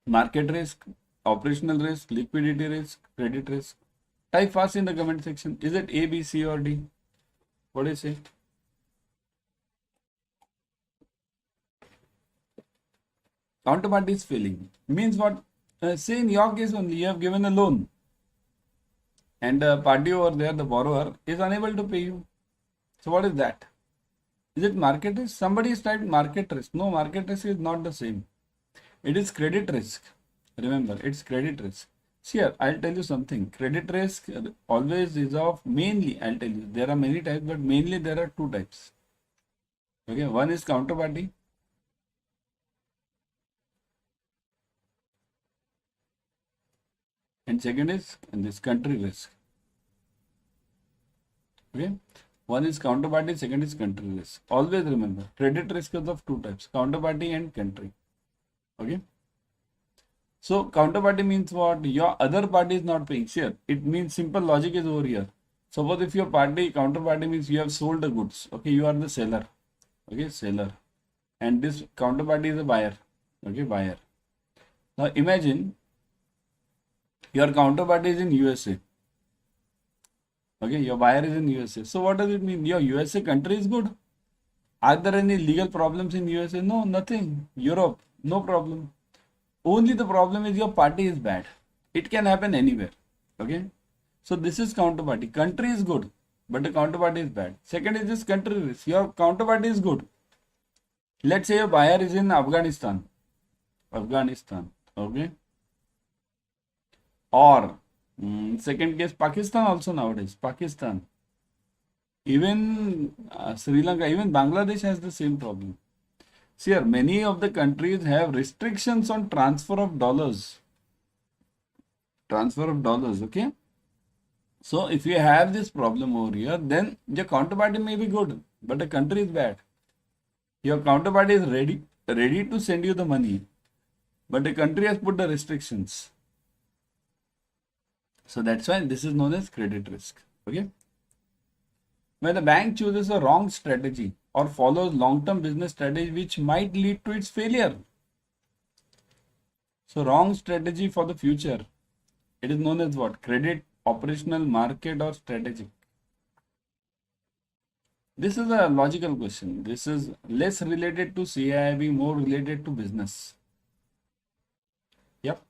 Market risk, operational risk, liquidity risk, credit risk. Type fast in the comment section. Is it A, B, C or D? What do you say? Counterparty is failing. Means what? Say in your case only, you have given a loan and the party over there, the borrower, is unable to pay you. So what is that? Is it market risk? Somebody is typed market risk. No, market risk is not the same. It is credit risk. Remember, it's credit risk. See here, I'll tell you something. Credit risk always is of mainly, I'll tell you, there are many types, but mainly there are two types. Okay, one is counterparty. And second is this country risk. Okay, one is counterparty, second is country risk. Always remember, credit risk is of two types, counterparty and country. Okay. So counterparty means what? Your other party is not paying. Here, it means simple logic is over here. Suppose if your party, counterparty means you have sold the goods. Okay, you are the seller. Okay, seller. And this counterparty is a buyer. Okay, buyer. Now imagine your counterparty is in USA. Okay, your buyer is in USA. So what does it mean? Your USA country is good. Are there any legal problems in USA? No, nothing. Europe, no problem. Only the problem is your party is bad. It can happen anywhere. Okay. So this is counterparty. Country is good, but the counterparty is bad. Second is this country risk. Your counterparty is good. Let's say your buyer is in Afghanistan. Afghanistan. Okay. Or second case, Pakistan also nowadays. Pakistan. Even Sri Lanka, even Bangladesh has the same problem. See here, many of the countries have restrictions on transfer of dollars. Transfer of dollars, okay? So if you have this problem over here, then your counterparty may be good, but the country is bad. Your counterparty is ready to send you the money, but the country has put the restrictions. So that's why this is known as credit risk, okay? When the bank chooses a wrong strategy or follows long-term business strategy which might lead to its failure. So wrong strategy for the future. It is known as what? Credit, operational, market or strategic. This is a logical question. This is less related to CAIIB, more related to business. Yep.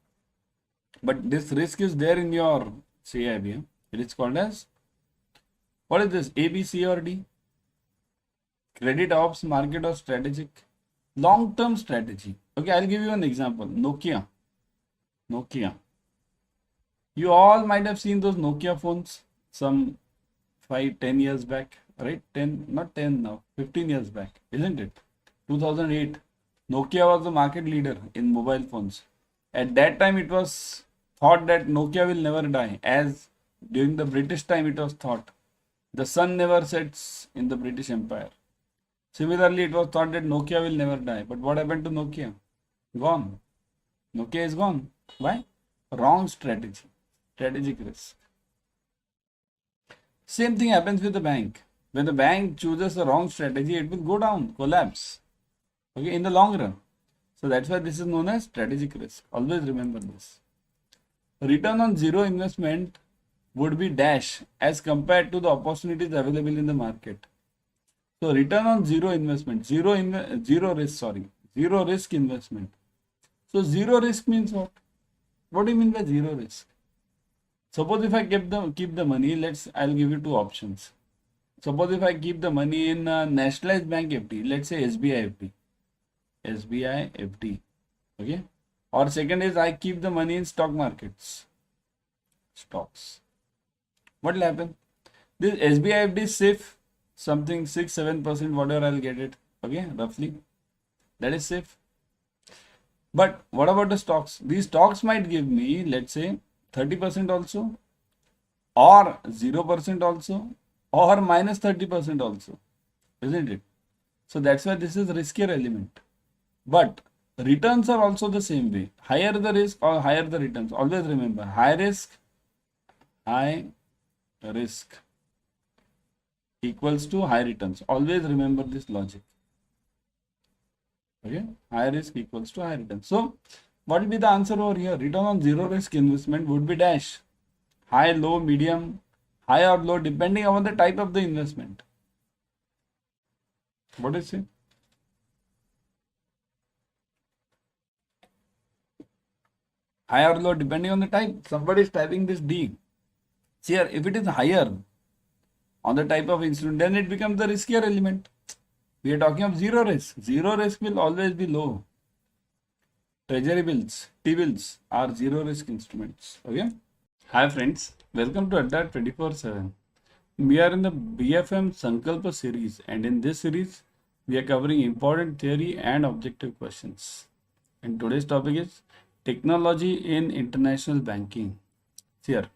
But this risk is there in your CAIIB. It is called as, what is this? A, B, C or D? Credit, ops, market or strategic? Long-term strategy. Okay, I'll give you an example. Nokia. You all might have seen those Nokia phones some 5-10 years back, right? 10, not 10 now, 15 years back, isn't it? 2008. Nokia was the market leader in mobile phones. At that time, it was thought that Nokia will never die, as during the British time it was thought. The sun never sets in the British Empire. Similarly, it was thought that Nokia will never die. But what happened to Nokia? Gone. Nokia is gone. Why? Wrong strategy. Strategic risk. Same thing happens with the bank. When the bank chooses a wrong strategy, it will go down, collapse. Okay, in the long run. So that's why this is known as strategic risk. Always remember this. Return on zero investment would be dash as compared to the opportunities available in the market. So return on zero investment, zero risk investment. So zero risk means what? What do you mean by zero risk? Suppose if I keep the money, I'll give you two options. Suppose if I keep the money in nationalized bank FD, let's say SBI FD, okay? Or second is I keep the money in stock markets, stocks. What will happen? This SBI FD is safe, something 6-7%, whatever I'll get it, okay, roughly. That is safe. But what about the stocks? These stocks might give me, let's say, 30% also, or 0% also, or minus 30% also, isn't it? So that's why this is riskier element. But returns are also the same way. Higher the risk or higher the returns. Always remember, high risk equals to high returns. Always remember this logic. Okay, high risk equals to high returns. So what will be the answer over here? Return on zero risk investment would be dash. High, low, medium, high or low, depending on the type of the investment. What is it? High or low, depending on the type. Somebody is typing this D. See here, if it is higher on the type of instrument, then it becomes the riskier element. We are talking of zero risk. Zero risk will always be low. Treasury bills, T-bills are zero risk instruments. Okay. Hi friends, welcome to Adda 24/7. We are in the BFM Sankalpa series, and in this series, we are covering important theory and objective questions. And today's topic is technology in international banking. Here,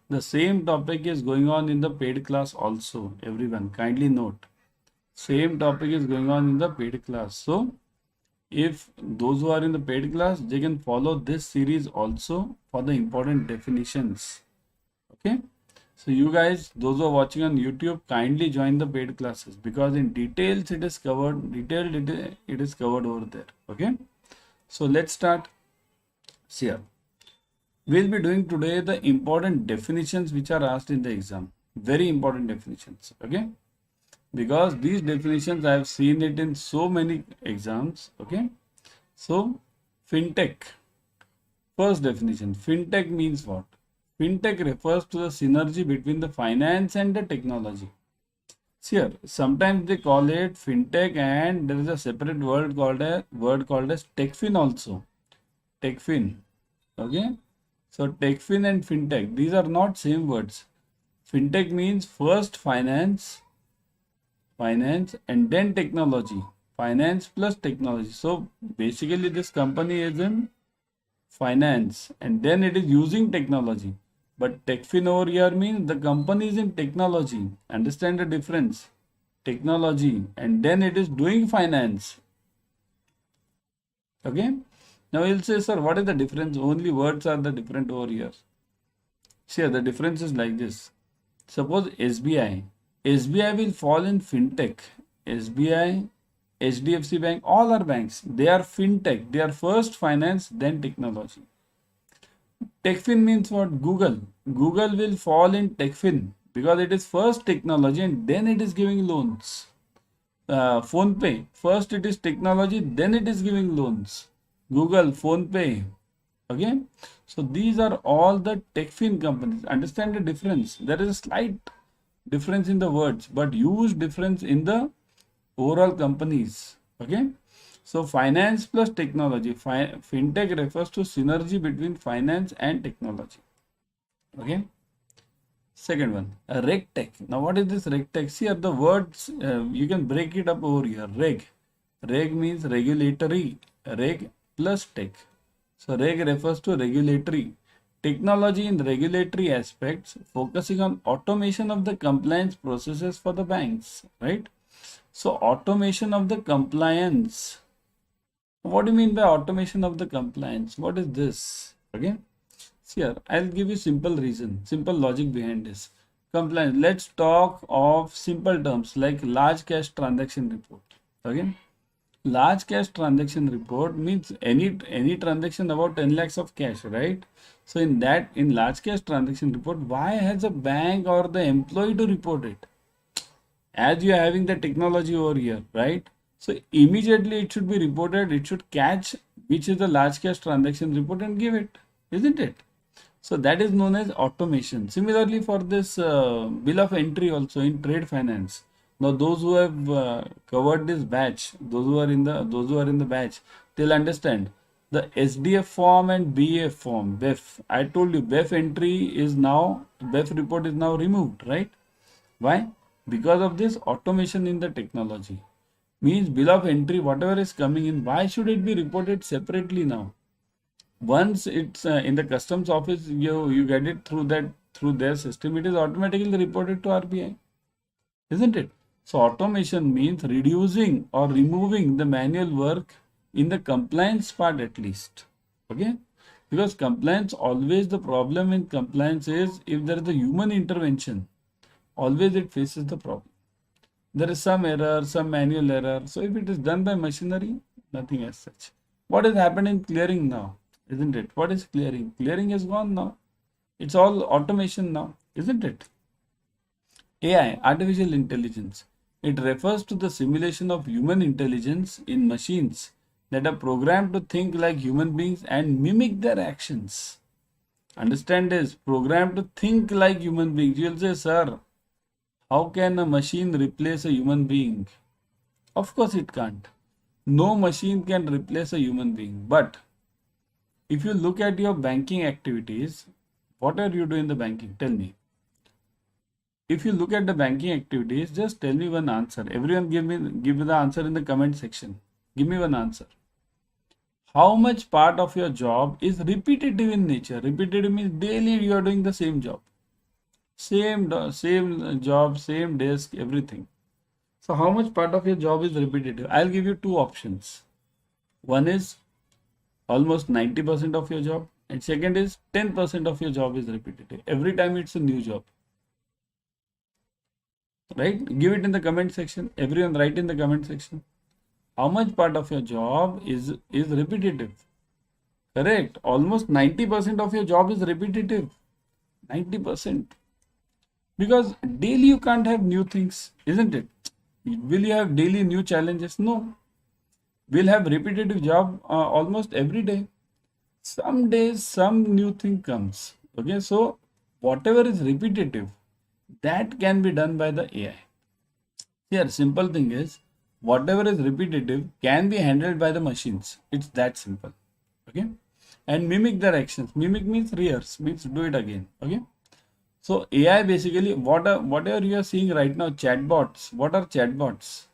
the same topic is going on in the paid class also. Everyone, kindly note. Same topic is going on in the paid class. So, if those who are in the paid class, they can follow this series also for the important definitions. Okay. So you guys, those who are watching on YouTube, kindly join the paid classes because in details it is covered, it is covered over there. Okay. So let's start. See here. We'll be doing today the important definitions which are asked in the exam. Very important definitions. Okay. Because these definitions I have seen it in so many exams. Okay. So fintech. First definition. Fintech means what? Fintech refers to the synergy between the finance and the technology. See here, sometimes they call it fintech, and there is a separate word called as techfin also. Techfin. Okay. So techfin and fintech, these are not same words. Fintech means first finance, and then technology. Finance plus technology. So basically this company is in finance and then it is using technology. But techfin over here means the company is in technology. Understand the difference? Technology and then it is doing finance. Okay. Now you'll say, sir, what is the difference? Only words are the different over here. See, the difference is like this. Suppose SBI. SBI will fall in fintech. SBI, HDFC Bank, all are banks. They are fintech. They are first finance, then technology. Techfin means what? Google. Google will fall in techfin because it is first technology and then it is giving loans. Phone Pay, first it is technology, then it is giving loans. Google, Phone Pay. Okay. So these are all the techfin companies. Understand the difference. There is a slight difference in the words, but huge difference in the overall companies. Okay. So finance plus technology. Fintech refers to synergy between finance and technology. Okay. Second one, regtech. Now what is this regtech? See here the words, you can break it up over here. Reg means regulatory. Reg plus tech. So reg refers to regulatory. Technology in regulatory aspects, focusing on automation of the compliance processes for the banks. Right. So automation of the compliance. What do you mean by automation of the compliance? What is this? Okay. See here, I'll give you simple reason, simple logic behind this. Compliance. Let's talk of simple terms like large cash transaction report. Okay. Large cash transaction report means any transaction about 10 lakhs of cash, right? So in large cash transaction report, why has a bank or the employee to report it? As you are having the technology over here, right? So immediately it should be reported, it should catch which is the large cash transaction report and give it, isn't it? So that is known as automation. Similarly for this bill of entry also in trade finance. Now those who have covered this batch, those who are in the batch, they'll understand the SDF form and BF form. BEF. I told you BEF BEF report is now removed, right? Why? Because of this automation in the technology. Means bill of entry, whatever is coming in, why should it be reported separately now? Once it's in the customs office, you get it through their system, it is automatically reported to RBI, isn't it? So automation means reducing or removing the manual work in the compliance part at least. Okay. Because compliance, always the problem in compliance is if there is a human intervention, always it faces the problem. There is some error, some manual error. So if it is done by machinery, nothing as such. What has happened in clearing now? Isn't it? What is clearing? Clearing is gone now. It's all automation now, isn't it? AI, artificial intelligence. It refers to the simulation of human intelligence in machines that are programmed to think like human beings and mimic their actions. Understand this, programmed to think like human beings. You'll say, sir, how can a machine replace a human being? Of course it can't. No machine can replace a human being. But if you look at your banking activities, what are you doing in the banking? Tell me. If you look at the banking activities, just tell me one answer. Everyone give me the answer in the comment section. Give me one answer. How much part of your job is repetitive in nature? Repetitive means daily you are doing the same job. Same job, same desk, everything. So how much part of your job is repetitive? I'll give you two options. One is almost 90% of your job, and second is 10% of your job is repetitive. Every time it's a new job. Right? Give it in the comment section. Everyone write in the comment section. How much part of your job is repetitive? Correct. Almost 90% of your job is repetitive. 90%. Because daily you can't have new things, isn't it? Will you have daily new challenges? No. We'll have repetitive job almost every day. Some days some new thing comes. Okay, so whatever is repetitive, that can be done by the AI. Here, simple thing is, whatever is repetitive can be handled by the machines. It's that simple. Okay, and mimic their actions. Mimic means rehearse, means do it again. Okay, so AI basically whatever you are seeing right now, chatbots. What are chatbots?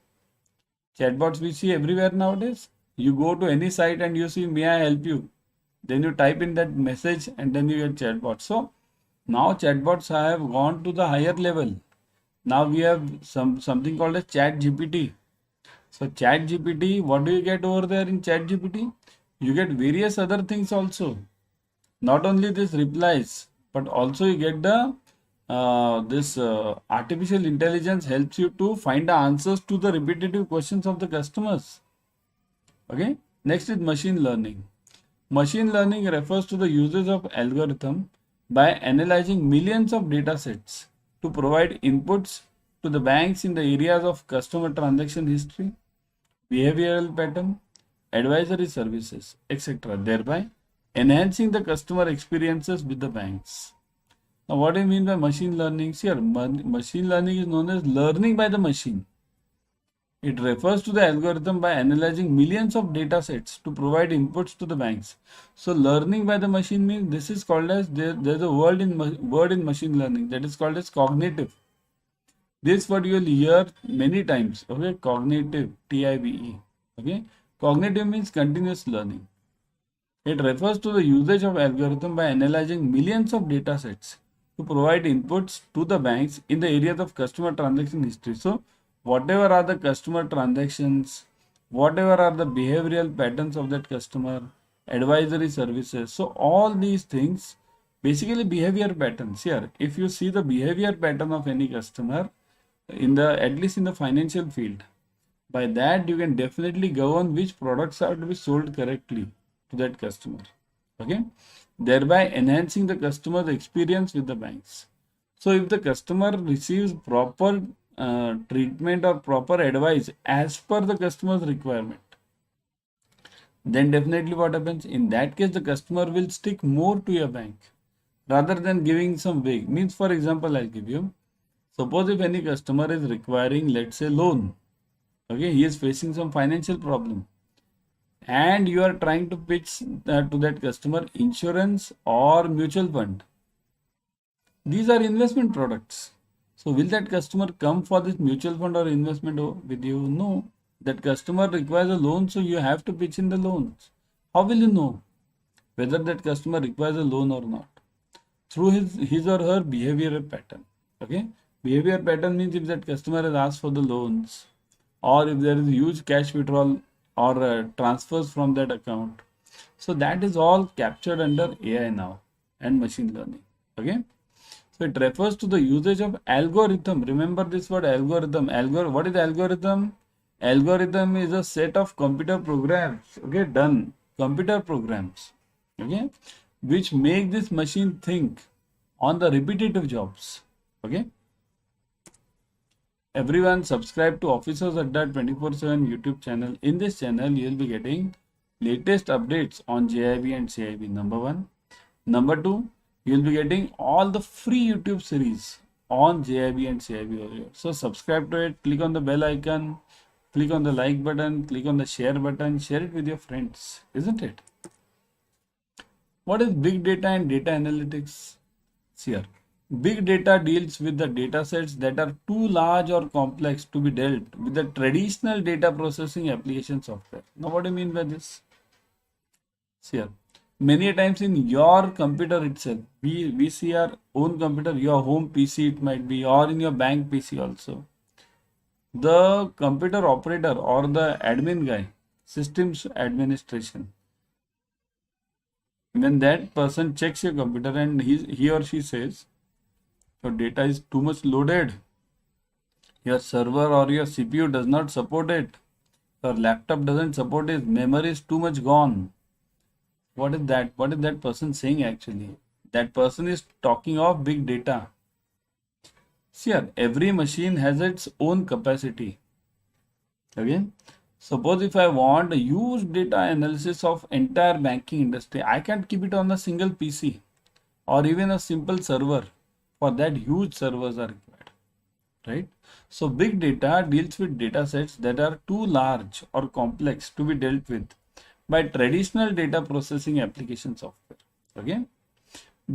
Chatbots we see everywhere nowadays. You go to any site and you see, may I help you? Then you type in that message and then you get chatbots. So now chatbots have gone to the higher level. Now we have something called as chat GPT. So chat GPT, what do you get over there in chat GPT? You get various other things also. Not only this replies, but also you get the this artificial intelligence helps you to find the answers to the repetitive questions of the customers. Okay. Next is machine learning. Machine learning refers to the usage of algorithm by analyzing millions of data sets to provide inputs to the banks in the areas of customer transaction history, behavioral pattern, advisory services, etc., thereby enhancing the customer experiences with the banks. Now, what do you mean by machine learning? Here, machine learning is known as learning by the machine. It refers to the algorithm by analyzing millions of data sets to provide inputs to the banks. So, learning by the machine means this is called as there's a word in machine learning that is called as cognitive. This word you will hear many times. Okay, cognitive, TIVE. Okay, cognitive means continuous learning. It refers to the usage of algorithm by analyzing millions of data sets to provide inputs to the banks in the areas of customer transaction history. So, whatever are the customer transactions, whatever are the behavioral patterns of that customer, advisory services. So, all these things, basically behavior patterns. Here, if you see the behavior pattern of any customer, at least in the financial field, by that you can definitely govern which products are to be sold correctly to that customer. Okay, thereby enhancing the customer's experience with the banks. So if the customer receives proper treatment or proper advice as per the customer's requirement, then definitely what happens in that case, the customer will stick more to your bank rather than giving some vague. Means, for example, I'll give you, suppose if any customer is requiring, let's say, loan. Okay, he is facing some financial problem and you are trying to pitch to that customer insurance or mutual fund. These are investment products. So will that customer come for this mutual fund or investment with you? No. That customer requires a loan, so you have to pitch in the loans. How will you know whether that customer requires a loan or not? Through his or her behavioral pattern. Okay, behavior pattern means if that customer has asked for the loans, or if there is huge cash withdrawal or transfers from that account. So that is all captured under AI now and machine learning. Okay, so it refers to the usage of algorithm. Remember this word algorithm. What is algorithm? Algorithm is a set of computer programs. Okay, done computer programs. Okay, which make this machine think on the repetitive jobs. Okay, everyone subscribe to Officers Adda 24/7 YouTube channel. In this channel, you will be getting latest updates on JIB and CAIIB. Number one. Number two, you will be getting all the free YouTube series on JIB and CAIIB over here. So subscribe to it, click on the bell icon, Click on the like button, click on the share button, share it with your friends, isn't it? What is big data and data analytics? See here. Big data deals with the data sets that are too large or complex to be dealt with the traditional data processing application software. Now, what do you mean by this? See here. Many times in your computer itself, we see our own computer, your home PC it might be, or in your bank PC also. The computer operator or the admin guy, systems administration, when that person checks your computer and he or she says your data is too much loaded, your server or your CPU does not support it, your laptop doesn't support it, memory is too much gone. What is that? What is that person saying actually? That person is talking of big data. See here, every machine has its own capacity. Again, suppose if I want a huge data analysis of entire banking industry, I can't keep it on a single PC or even a simple server. For that, huge servers are required, right? So big data deals with data sets that are too large or complex to be dealt with by traditional data processing application software. Okay.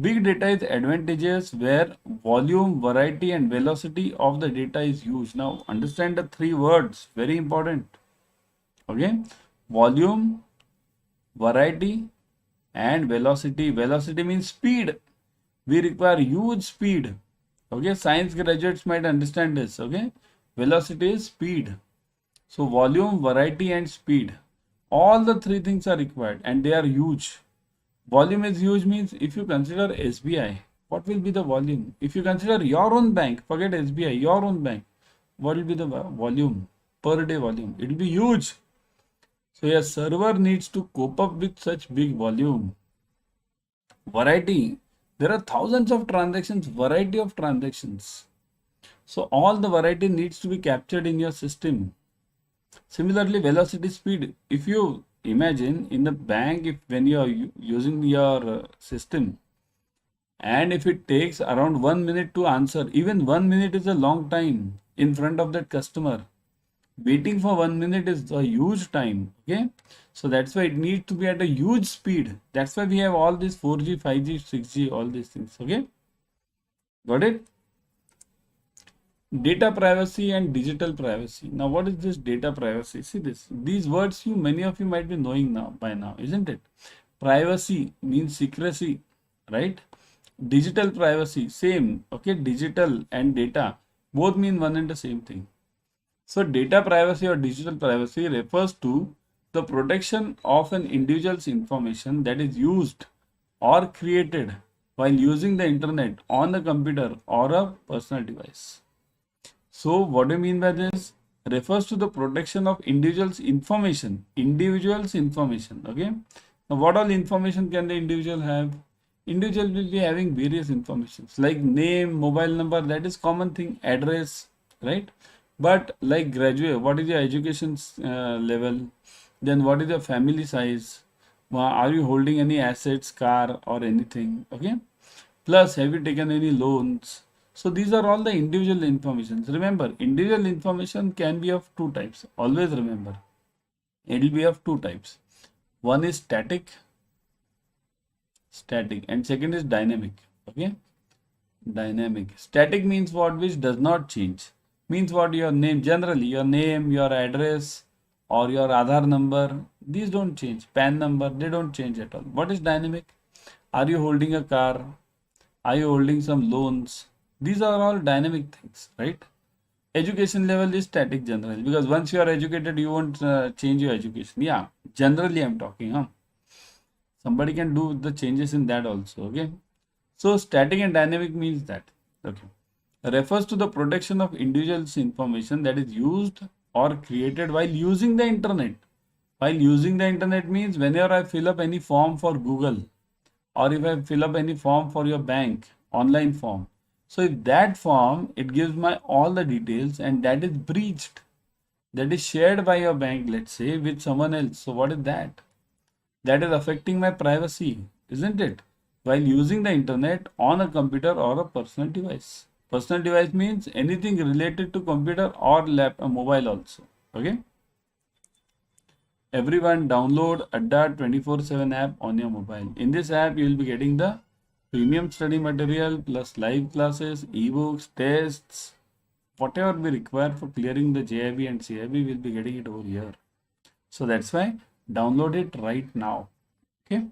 Big data is advantageous where volume, variety and velocity of the data is used. Now understand the three words, very important. Okay, volume, variety and velocity. Velocity means speed. We require huge speed. Okay, science graduates might understand this. Okay, velocity is speed. So volume, variety and speed. All the three things are required and they are huge. Volume is huge means if you consider SBI, what will be the volume? If you consider your own bank, forget SBI, your own bank, what will be the volume? Per day volume. It will be huge. So a server needs to cope up with such big volume. Variety. There are thousands of transactions, variety of transactions. So all the variety needs to be captured in your system. Similarly, velocity, speed. If you imagine in the bank, if when you are using your system and if it takes around 1 minute to answer, even 1 minute is a long time in front of that customer. Waiting for 1 minute is a huge time. Okay, so that's why it needs to be at a huge speed. That's why we have all these 4G, 5G, 6G, all these things. Okay, got it? Data privacy and digital privacy. Now, what is this data privacy? See this. These words many of you might be knowing now by now, isn't it? Privacy means secrecy, right? Digital privacy, same. Okay, digital and data both mean one and the same thing. So, data privacy or digital privacy refers to the protection of an individual's information that is used or created while using the internet on a computer or a personal device. So what do you mean by this? Refers to the protection of individual's information. Okay. Now what all information can the individual have? Individual will be having various informations like name, mobile number, that is common thing, address, right? But like graduate, what is your education level? Then what is your family size? Are you holding any assets, car or anything? Okay. Plus, have you taken any loans? So these are all the individual information. Remember, individual information can be of two types. Always remember, it will be of two types. One is static, and second is dynamic. Okay, dynamic. Static means what? Which does not change. Means what? Your name, generally your name, your address or your Aadhaar number, these don't change. PAN number, they don't change at all. What is dynamic? Are you holding a car? Are you holding some loans? These are all dynamic things, right? Education level is static generally, because once you are educated, you won't change your education. Yeah, generally I'm talking, huh? Somebody can do the changes in that also, okay? So static and dynamic means that, okay? Refers to the protection of individuals' information that is used or created while using the internet. While using the internet means whenever I fill up any form for Google or if I fill up any form for your bank, online form. So if that form, it gives my all the details and that is breached, that is shared by your bank, let's say, with someone else. So what is that? That is affecting my privacy, isn't it? While using the internet on a computer or a personal device. Personal device means anything related to computer or mobile also. Okay. Everyone download Adda 24/7 app on your mobile. In this app, you will be getting the premium study material plus live classes, ebooks, tests, whatever we require for clearing the JIB and CIB, we'll be getting it over here. So that's why download it right now. Okay.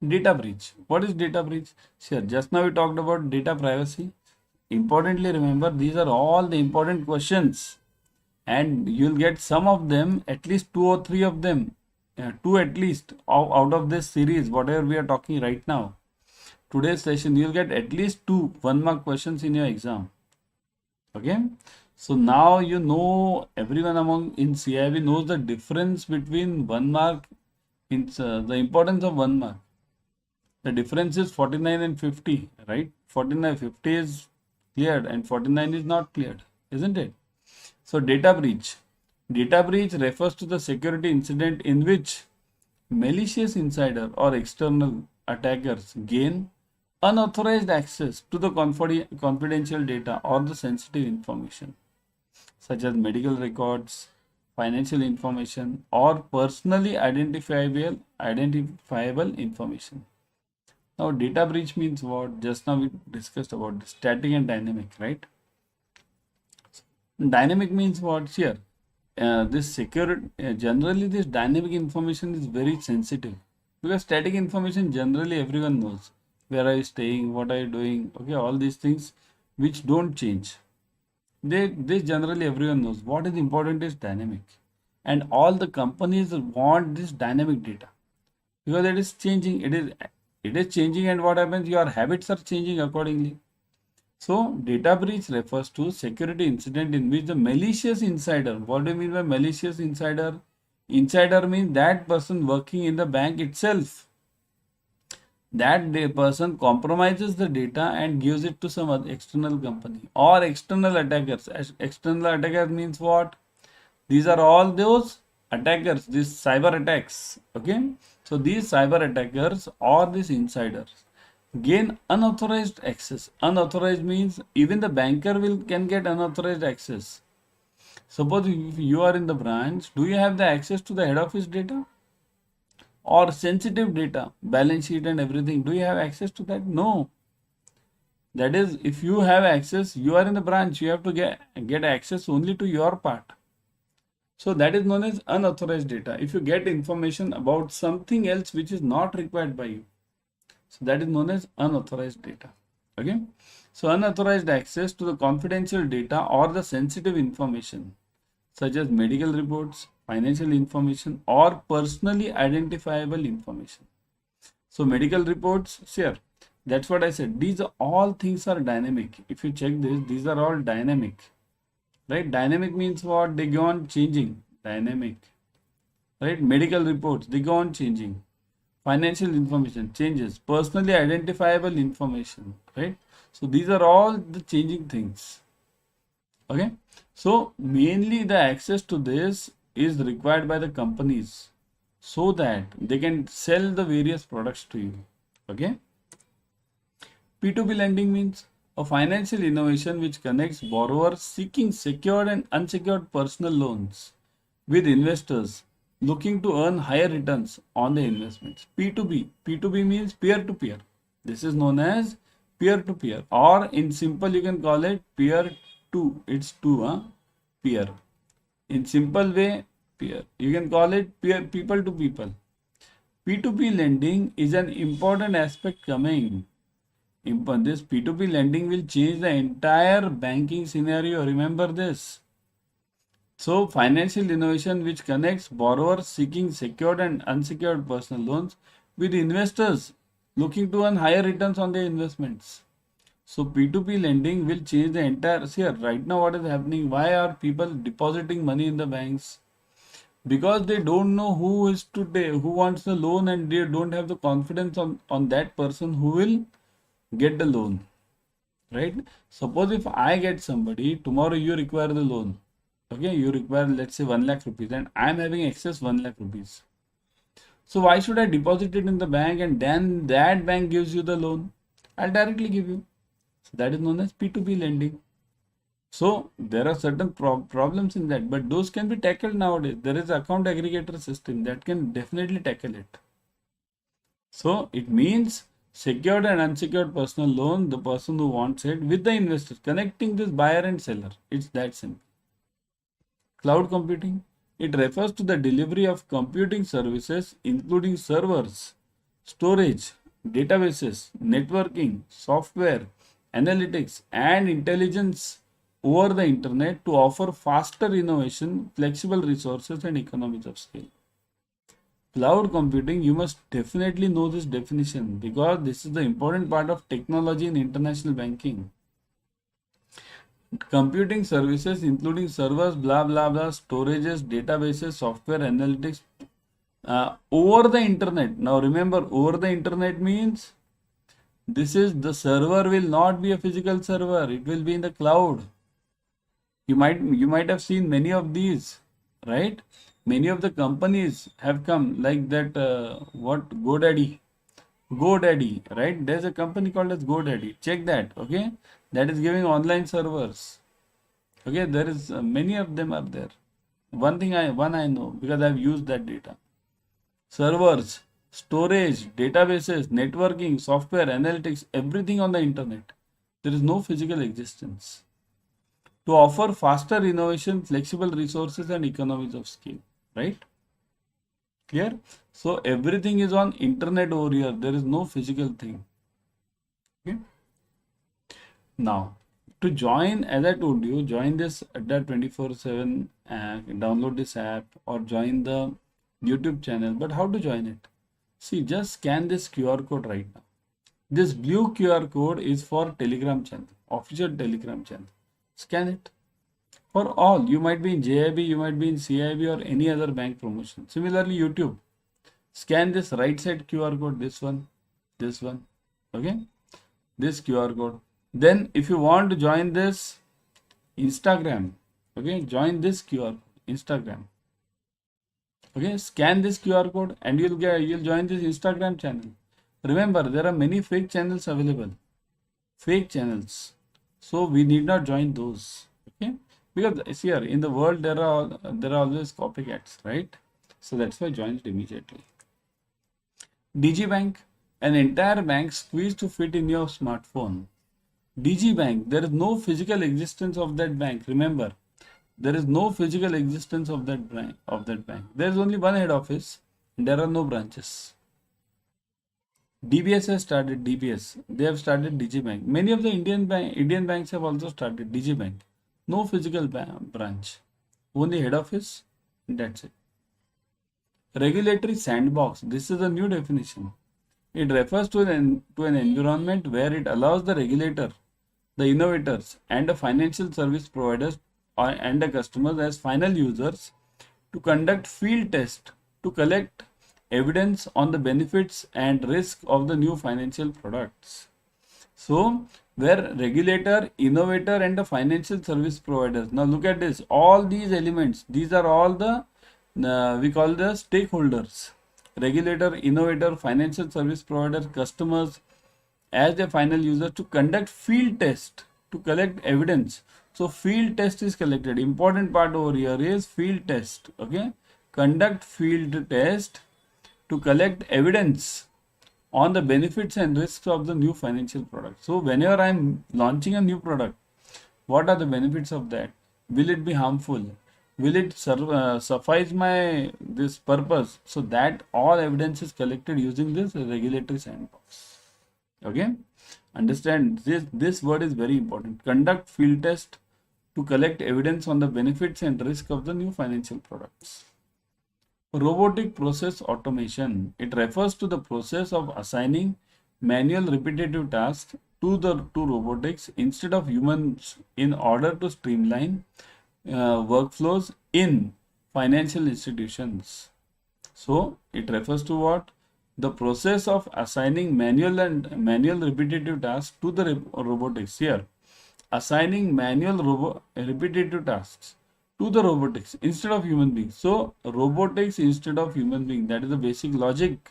Data breach. What is data breach? Sure, just now we talked about data privacy. Importantly, remember these are all the important questions, and you'll get some of them, at least 2 or 3 of them, two at least out of this series, whatever we are talking right now. Today's session, you'll get at least 2 1-mark questions in your exam. Okay. So now you know, everyone among in CIB knows the difference between 1 mark, the importance of 1 mark. The difference is 49 and 50, right? 49, 50 is cleared and 49 is not cleared, isn't it? So data breach. Data breach refers to the security incident in which malicious insider or external attackers gain unauthorized access to the confidential data or the sensitive information, such as medical records, financial information, or personally identifiable information. Now, data breach means what? Just now we discussed about static and dynamic, right? Dynamic means what? Here, this security, generally this dynamic information is very sensitive, because static information generally everyone knows. Where are you staying? What are you doing? Okay, all these things which don't change. This generally everyone knows. What is important is dynamic, and all the companies want this dynamic data, because it is changing. It is changing, and what happens? Your habits are changing accordingly. So data breach refers to security incident in which the malicious insider. What do you mean by malicious insider? Insider means that person working in the bank itself. That person compromises the data and gives it to some other external company or external attackers. External attacker means what? These are all those attackers, these cyber attacks. Okay. So these cyber attackers or these insiders gain unauthorized access. Unauthorized means even the banker can get unauthorized access. Suppose if you are in the branch, do you have the access to the head office data? Or sensitive data, balance sheet and everything, do you have access to that? No. That is, if you have access, you are in the branch, you have to get access only to your part. So that is known as unauthorized data. If you get information about something else which is not required by you, so that is known as unauthorized data. Okay. So unauthorized access to the confidential data or the sensitive information, such as medical reports, financial information, or personally identifiable information. So medical reports, here, that's what I said. These are all things are dynamic. If you check this, these are all dynamic, right? Dynamic means what? They go on changing. Dynamic, right? Medical reports, they go on changing. Financial information changes. Personally identifiable information, right? So these are all the changing things. Okay. So mainly the access to this is required by the companies so that they can sell the various products to you. Okay. P2P lending means a financial innovation which connects borrowers seeking secured and unsecured personal loans with investors looking to earn higher returns on the investments. P2B means peer-to-peer. This is known as peer-to-peer, or in simple you can call it peer-to. It's two, peer. In simple way, peer. You can call it peer, people to people. P2P lending is an important aspect coming. This P2P lending will change the entire banking scenario. Remember this. So financial innovation which connects borrowers seeking secured and unsecured personal loans with investors looking to earn higher returns on their investments. So P2P lending will change the entire sphere. Right now what is happening? Why are people depositing money in the banks? Because they don't know who wants the loan, and they don't have the confidence on that person who will get the loan. Right? Suppose if I get somebody, tomorrow you require the loan. Okay, you require, let's say, 1 lakh rupees, and I am having excess 1 lakh rupees. So why should I deposit it in the bank and then that bank gives you the loan? I'll directly give you. So that is known as P2P lending. So there are certain problems in that, but those can be tackled nowadays. There is account aggregator system that can definitely tackle it. So it means secured and unsecured personal loan, the person who wants it with the investor, connecting this buyer and seller. It's that simple. Cloud computing, it refers to the delivery of computing services including servers, storage, databases, networking, software, analytics, and intelligence over the internet to offer faster innovation, flexible resources, and economies of scale. Cloud computing, you must definitely know this definition because this is the important part of technology in international banking. Computing services including servers, blah blah blah, storages, databases, software, analytics over the internet. Now remember, over the internet means this is the server will not be a physical server, it will be in the cloud. You might have seen many of these, right? Many of the companies have come like that. What GoDaddy, right? There's a company called as GoDaddy. Check that, okay? That is giving online servers. Okay, there is many of them are there. One I know because I've used that data. Servers, storage, databases, networking, software, analytics, everything on the internet. There is no physical existence. To offer faster innovation, flexible resources, and economies of scale, right? Clear? So everything is on internet over here. There is no physical thing. Okay. Now, to join, as I told you, join this Adda 24/7 app, download this app, or join the YouTube channel. But how to join it? See, just scan this QR code right now. This blue QR code is for Telegram channel, official Telegram channel. Scan it. For all, you might be in JIB, you might be in CAIIB or any other bank promotion. Similarly, YouTube. Scan this right side QR code, this one, okay? This QR code. Then if you want to join this Instagram, okay, join this QR code, Instagram. Okay, scan this QR code and you'll join this Instagram channel. Remember, there are many fake channels available. Fake channels. So we need not join those. Okay, because here in the world there are always copycats, right? So that's why I join it immediately. DigiBank, an entire bank squeezed to fit in your smartphone. DigiBank, there is no physical existence of that bank. Remember, there is no physical existence of that bank. There is only one head office and there are no branches. DBS has started DBS. They have started DigiBank. Many of the Indian banks have also started DigiBank. No physical branch, only head office. That's it. Regulatory sandbox. This is a new definition. It refers to an environment where it allows the regulator, the innovators, and the financial service providers and the customers as final users to conduct field tests to collect evidence on the benefits and risk of the new financial products. So, where regulator, innovator, and the financial service providers. Now look at this. All these elements. These are all the we call the stakeholders. Regulator, innovator, financial service provider, customers as the final user to conduct field test to collect evidence. So field test is collected. Important part over here is field test. Okay, conduct field test to collect evidence on the benefits and risks of the new financial product. So whenever I'm launching a new product, what are the benefits of that? Will it be harmful? Will it suffice my this purpose? So that all evidence is collected using this regulatory sandbox. Okay, understand this word is very important. Conduct field test to collect evidence on the benefits and risk of the new financial products. Robotic process automation. It refers to the process of assigning manual repetitive tasks to robotics instead of humans in order to streamline workflows in financial institutions. So it refers to what? The process of assigning manual repetitive tasks to the robotics. Here, assigning manual repetitive tasks to the robotics instead of human beings. So robotics instead of human being, that is the basic logic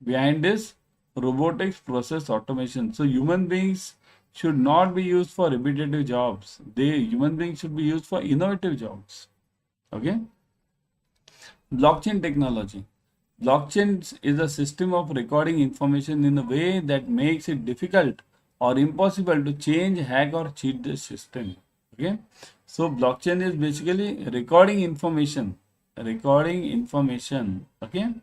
behind this robotics process automation. So human beings should not be used for repetitive jobs. Human beings should be used for innovative jobs. Okay. Blockchain technology. Blockchain is a system of recording information in a way that makes it difficult or impossible to change, hack, or cheat the system. Okay. So blockchain is basically recording information. Recording information. Okay.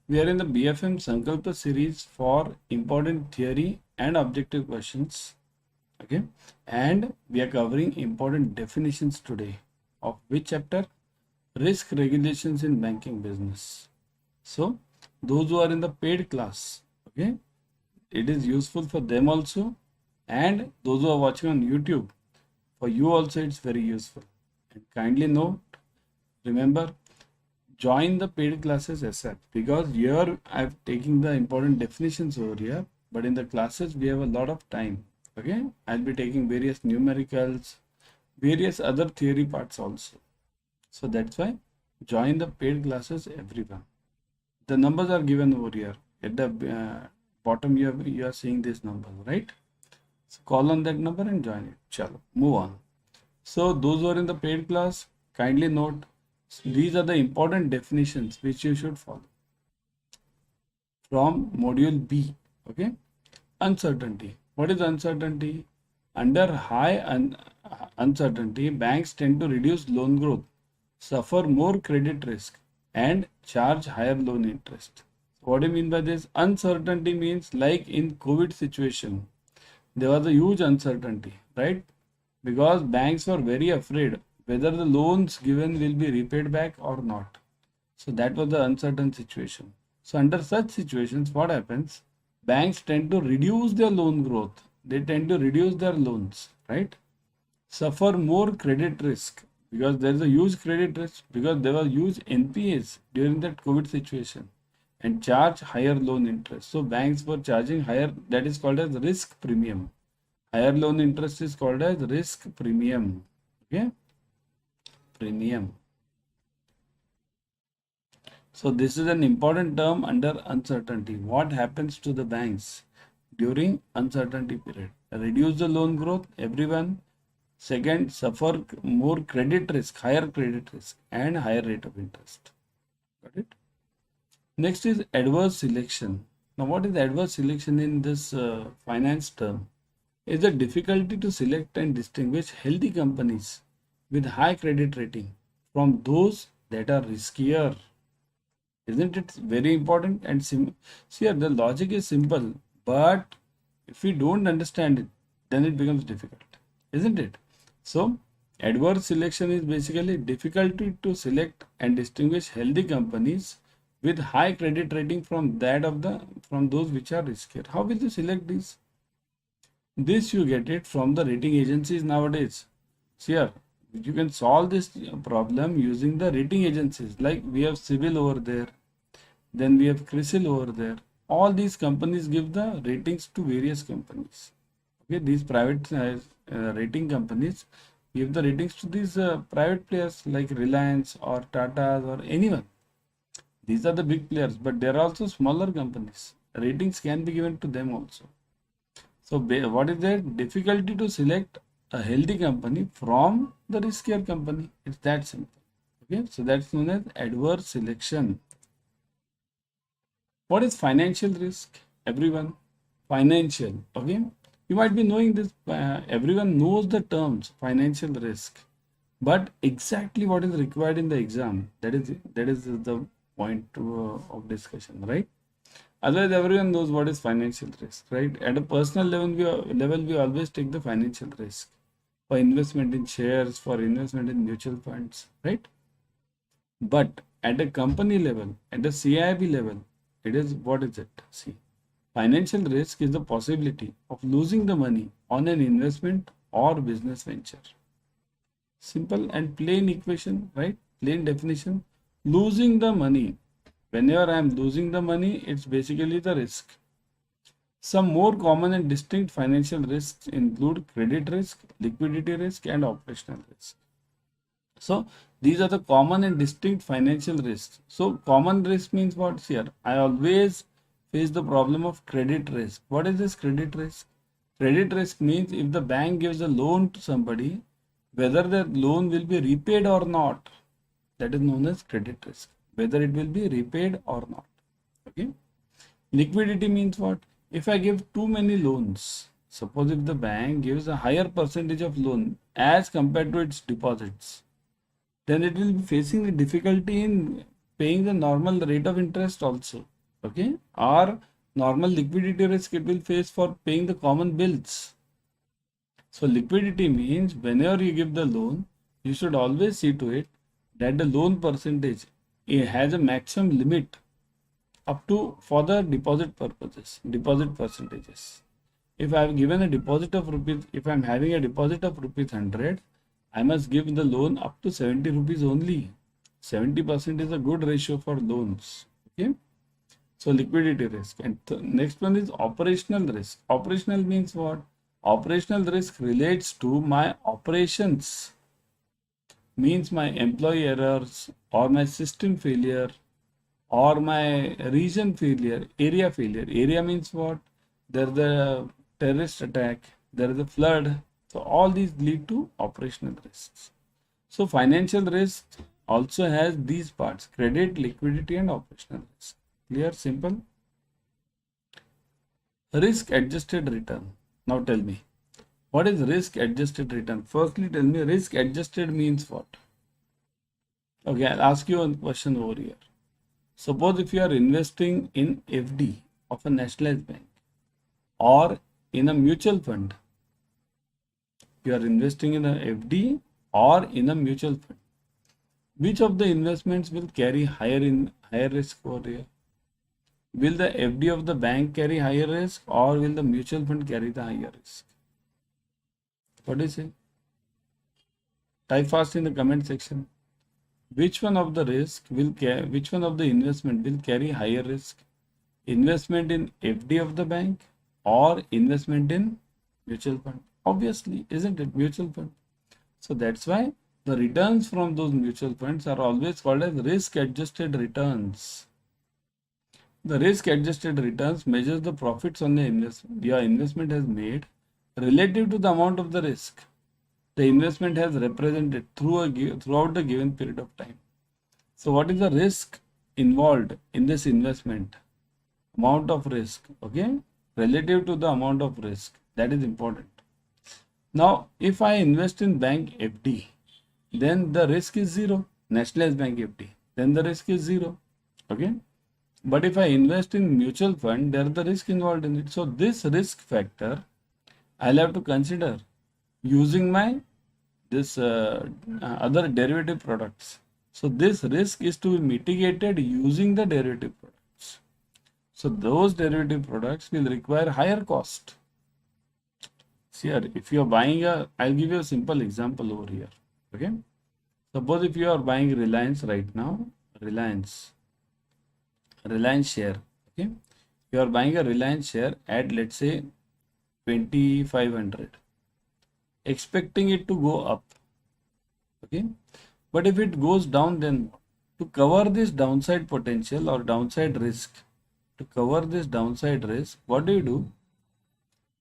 We are in the BFM Sankalpa series for important theory and objective questions. Okay. And we are covering important definitions today. Of which chapter? Risk regulations in banking business. So those who are in the paid class, okay, it is useful for them also, and those who are watching on YouTube, for you also it's very useful. And kindly note, remember, join the paid classes ASAP, because here I'm taking the important definitions over here, but in the classes we have a lot of time. Okay, I'll be taking various numericals, various other theory parts also. So that's why join the paid classes, everyone. The numbers are given over here. At the bottom you are seeing this number, right? So call on that number and join it. Chalo, move on. So those who are in the paid class, kindly note, these are the important definitions which you should follow. From module B, okay? Uncertainty. What is uncertainty? Under high uncertainty, banks tend to reduce loan growth, suffer more credit risk, and charge higher loan interest. What do you mean by this? Uncertainty means, like in COVID situation, there was a huge uncertainty, right? Because banks were very afraid whether the loans given will be repaid back or not. So that was the uncertain situation. So under such situations, what happens? Banks tend to reduce their loan growth. They tend to reduce their loans, right? Suffer more credit risk, because there is a huge credit risk, because there were huge NPAs during that COVID situation, and charge higher loan interest. So banks were charging higher, that is called as risk premium. Higher loan interest is called as risk premium. Okay, premium. So this is an important term under uncertainty. What happens to the banks during uncertainty period? Reduce the loan growth, everyone. Second, suffer more credit risk, higher credit risk, and higher rate of interest. Got it? Next is adverse selection. Now, what is adverse selection in this finance term? Is the difficulty to select and distinguish healthy companies with high credit rating from those that are riskier. Isn't it very important? And see here, the logic is simple, but if we don't understand it, then it becomes difficult, isn't it? So adverse selection is basically difficulty to select and distinguish healthy companies with high credit rating from those which are riskier. How will you select these? This you get it from the rating agencies nowadays. See here, you can solve this problem using the rating agencies. Like we have CIBIL over there, then we have CRISIL over there. All these companies give the ratings to various companies. Okay, these private rating companies give the ratings to these private players like Reliance or Tata or anyone. These are the big players, but there are also smaller companies. Ratings can be given to them also. So what is the difficulty to select a healthy company from the riskier company? It's that simple. Okay, so that's known as adverse selection. What is financial risk? Everyone, financial. Okay, you might be knowing this. Everyone knows the terms financial risk, but exactly what is required in the exam, that is the point of discussion, right? Otherwise, everyone knows what is financial risk, right? At a personal level, we always take the financial risk for investment in shares, for investment in mutual funds, right? But at a company level, at the CAIIB level, it is, what is it? See, financial risk is the possibility of losing the money on an investment or business venture. Simple and plain equation, right? Plain definition. Losing the money. Whenever I am losing the money, it's basically the risk. Some more common and distinct financial risks include credit risk, liquidity risk, and operational risk. So these are the common and distinct financial risks. So common risk means what here? I always face the problem of credit risk. What is this credit risk? Credit risk means if the bank gives a loan to somebody, whether that loan will be repaid or not, that is known as credit risk, whether it will be repaid or not. Okay. Liquidity means what? If I give too many loans, suppose if the bank gives a higher percentage of loan as compared to its deposits, then it will be facing a difficulty in paying the normal rate of interest also. Okay. Or normal liquidity risk it will face for paying the common bills. So liquidity means whenever you give the loan, you should always see to it that the loan percentage it has a maximum limit up to for the deposit purposes, deposit percentages. If I have given a deposit of rupees, if I am having a deposit of rupees 100, I must give the loan up to 70 rupees only. 70% is a good ratio for loans. Okay. So liquidity risk. And next one is operational risk. Operational means what? Operational risk relates to my operations. Means my employee errors or my system failure or my region failure, area failure. Area means what? There is a terrorist attack, there is a flood. So all these lead to operational risks. So financial risk also has these parts: credit, liquidity, and operational risk. Clear? Simple? Risk adjusted return. Now tell me, what is risk adjusted return? Firstly, tell me risk adjusted means what? Okay, I'll ask you a question over here. Suppose if you are investing in FD of a nationalized bank or in a mutual fund, you are investing in a FD or in a mutual fund. Which of the investments will carry higher risk over here? Will the FD of the bank carry higher risk or will the mutual fund carry the higher risk? What do you say? Type fast in the comment section. Which one of the which one of the investment will carry higher risk? Investment in FD of the bank or investment in mutual fund? Obviously, isn't it? Mutual fund. So that's why the returns from those mutual funds are always called as risk adjusted returns. The risk adjusted returns measures the profits on the investment your investment has made relative to the amount of the risk the investment has represented throughout the given period of time. So what is the risk involved in this investment? Amount of risk, okay, relative to the amount of risk. That is important. Now, if I invest in bank FD, then the risk is zero. Nationalized bank FD, then the risk is zero. Okay. But if I invest in mutual fund, there is the risk involved in it. So this risk factor I'll have to consider using my other derivative products. So this risk is to be mitigated using the derivative products. So those derivative products will require higher cost. See here, if you are buying I'll give you a simple example over here. Okay. Suppose if you are buying Reliance right now, Reliance share. Okay. You are buying a Reliance share at, let's say, 2500, expecting it to go up. Okay. But if it goes down, then to cover this downside potential or downside risk, what do you do?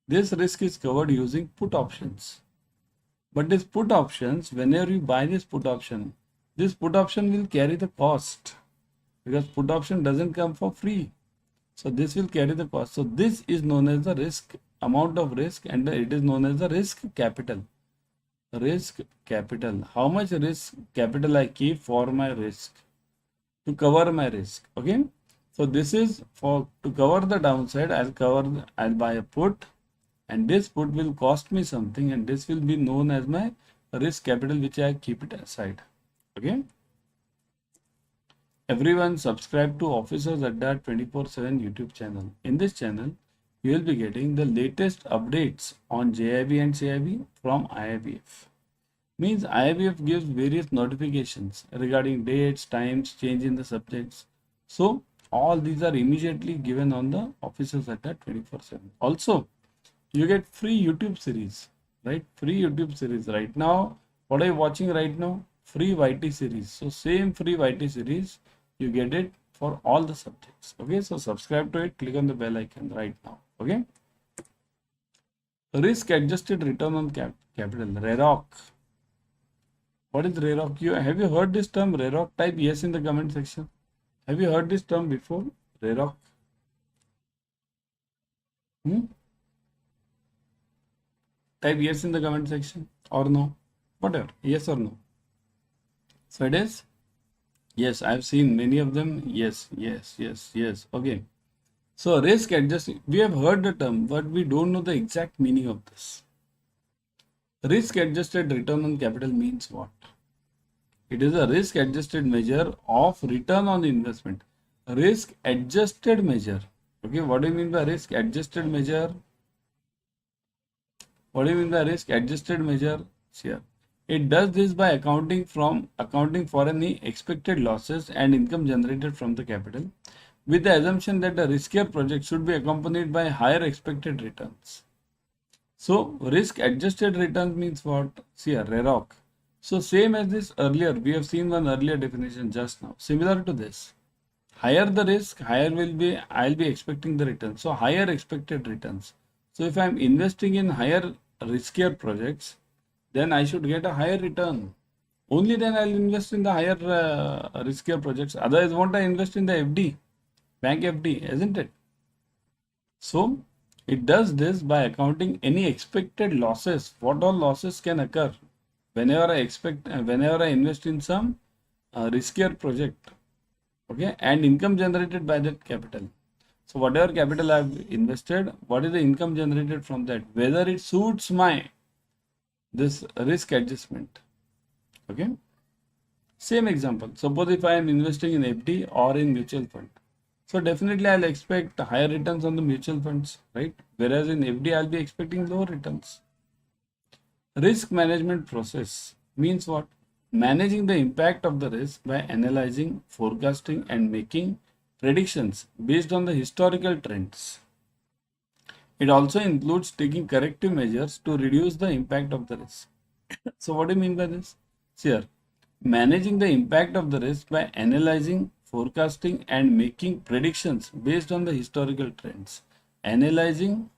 This risk is covered using put options. But this put options, whenever you buy this put option will carry the cost, because put option doesn't come for free. So this will carry the cost. So this is known as the risk, amount of risk, and it is known as the risk capital. Risk capital. How much risk capital I keep for my risk, to cover my risk. Okay. So this is for to cover the downside. I'll buy a put, and this put will cost me something, and this will be known as my risk capital, which I keep it aside. Okay. Everyone subscribe to Officers Adda 24/7 YouTube channel. In this channel, you will be getting the latest updates on JIB and CAIIB from IIBF. Means IIBF gives various notifications regarding dates, times, change in the subjects. So all these are immediately given on the Officers Adda 24/7. Also, you get free YouTube series, right? Free YouTube series. Right now, what are you watching right now? Free YT series. So same free YT series, you get it for all the subjects. Okay, so subscribe to it, click on the bell icon right now. Okay. Risk adjusted return on capital, RAROC. What is RAROC? Have you heard this term RAROC? Type yes in the comment section. Have you heard this term before? RAROC? Type yes in the comment section or no. Whatever. Yes or no. So it is. Yes, I've seen many of them. Yes. Okay. So risk adjusted. We have heard the term, but we don't know the exact meaning of this. Risk adjusted return on capital means what? It is a risk adjusted measure of return on investment. Risk adjusted measure. Okay, what do you mean by risk adjusted measure? What do you mean by risk adjusted measure? Here. It does this by accounting for any expected losses and income generated from the capital, with the assumption that the riskier project should be accompanied by higher expected returns. So risk adjusted returns means what? See here, RAROC. So same as this earlier, we have seen one earlier definition just now. Similar to this, higher the risk, higher I'll be expecting the return. So higher expected returns. So if I'm investing in higher riskier projects, then I should get a higher return. Only then I'll invest in the higher riskier projects. Otherwise, won't I invest in the FD, bank FD, isn't it? So it does this by accounting any expected losses. What all losses can occur whenever I invest in some riskier project, okay, and income generated by that capital. So whatever capital I've invested, what is the income generated from that? Whether it suits my this risk adjustment. Okay. Same example. Suppose if I am investing in FD or in mutual fund. So definitely I'll expect higher returns on the mutual funds, right? Whereas in FD I'll be expecting lower returns. Risk management process means what? Managing the impact of the risk by analyzing, forecasting and making predictions based on the historical trends. It also includes taking corrective measures to reduce the impact of the risk. So what do you mean by this? Here, managing the impact of the risk by analyzing, forecasting and making predictions based on the historical trends. Analyzing,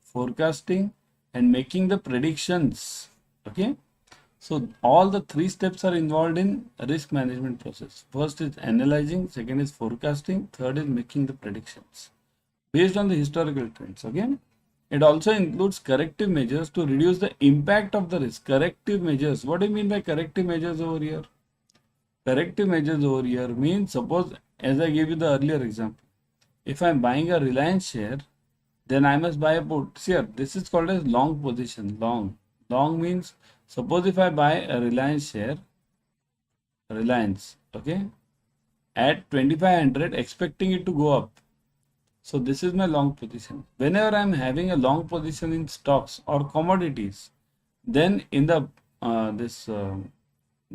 forecasting and making the predictions. Okay. So all the three steps are involved in risk management process. First is analyzing, second is forecasting, third is making the predictions based on the historical trends. Okay. It also includes corrective measures to reduce the impact of the risk. Corrective measures. What do you mean by corrective measures over here? Corrective measures over here means, suppose as I gave you the earlier example, if I am buying a Reliance share, then I must buy a put. Here, this is called as long position. Long means, suppose if I buy a Reliance share, okay, at 2500, expecting it to go up. So this is my long position. Whenever I am having a long position in stocks or commodities, then in the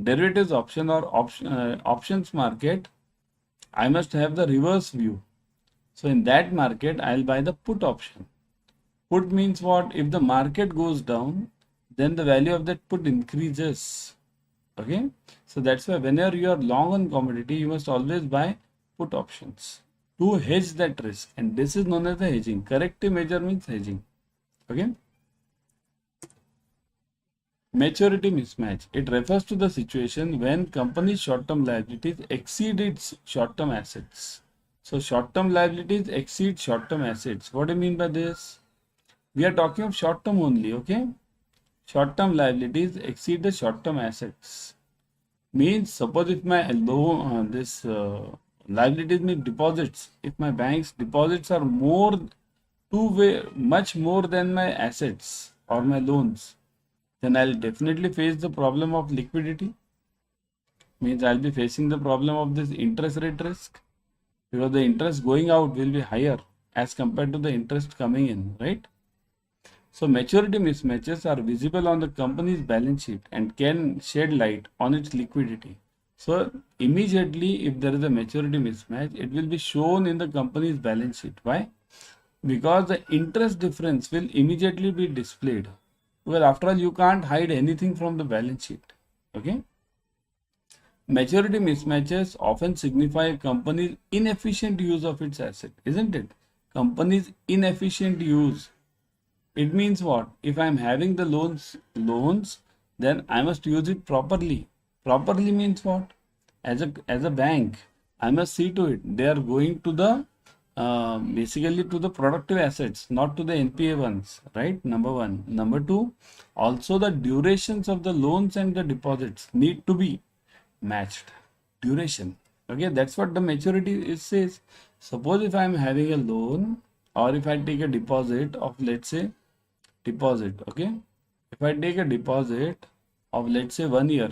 derivatives option or options market, I must have the reverse view. So in that market, I'll buy the put option. Put means what? If the market goes down, then the value of that put increases. Okay. So that's why whenever you are long on commodity, you must always buy put options to hedge that risk. And this is known as the hedging. Corrective measure means hedging. Okay. Maturity mismatch. It refers to the situation when company's short-term liabilities exceed its short-term assets. So short-term liabilities exceed short-term assets. What do you mean by this? We are talking of short-term only, okay? Short-term liabilities exceed the short-term assets. Means suppose if my loan, liabilities mean deposits. If my bank's deposits are much more than my assets or my loans, then I'll definitely face the problem of liquidity. Means I'll be facing the problem of this interest rate risk, because the interest going out will be higher as compared to the interest coming in, right? So maturity mismatches are visible on the company's balance sheet and can shed light on its liquidity. So immediately if there is a maturity mismatch, it will be shown in the company's balance sheet. Why? Because the interest difference will immediately be displayed. Well, after all, you can't hide anything from the balance sheet. Okay. Maturity mismatches often signify a company's inefficient use of its asset, isn't it? Company's inefficient use It means what? If I'm having the loans, then I must use it properly. Properly means what? As a bank, I must see to it they are going to the basically to the productive assets, not to the NPA ones, right? Number one. Number two, also the durations of the loans and the deposits need to be matched. Duration. Okay, that's what the maturity is says. Suppose if I am having a loan or if I take a deposit of, let's say, deposit, okay, if I take a deposit of, let's say, 1 year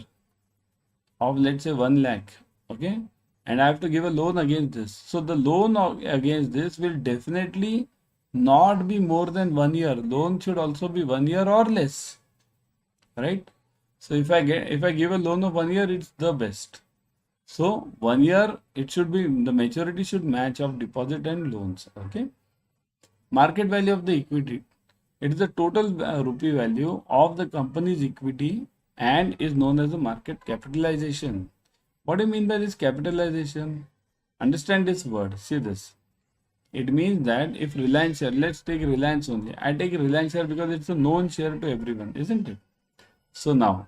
of, let's say, 1 lakh, okay, and I have to give a loan against this, so the loan against this will definitely not be more than 1 year. Loan should also be 1 year or less, right? So if I give a loan of 1 year, it's the best. So 1 year, it should be, the maturity should match of deposit and loans. Okay. Market value of the equity. It is the total rupee value of the company's equity and is known as the market capitalization. What do you mean by this capitalization? Understand this word. See this. It means that if Reliance share, let's take Reliance only. I take Reliance share because it's a known share to everyone, isn't it? So now,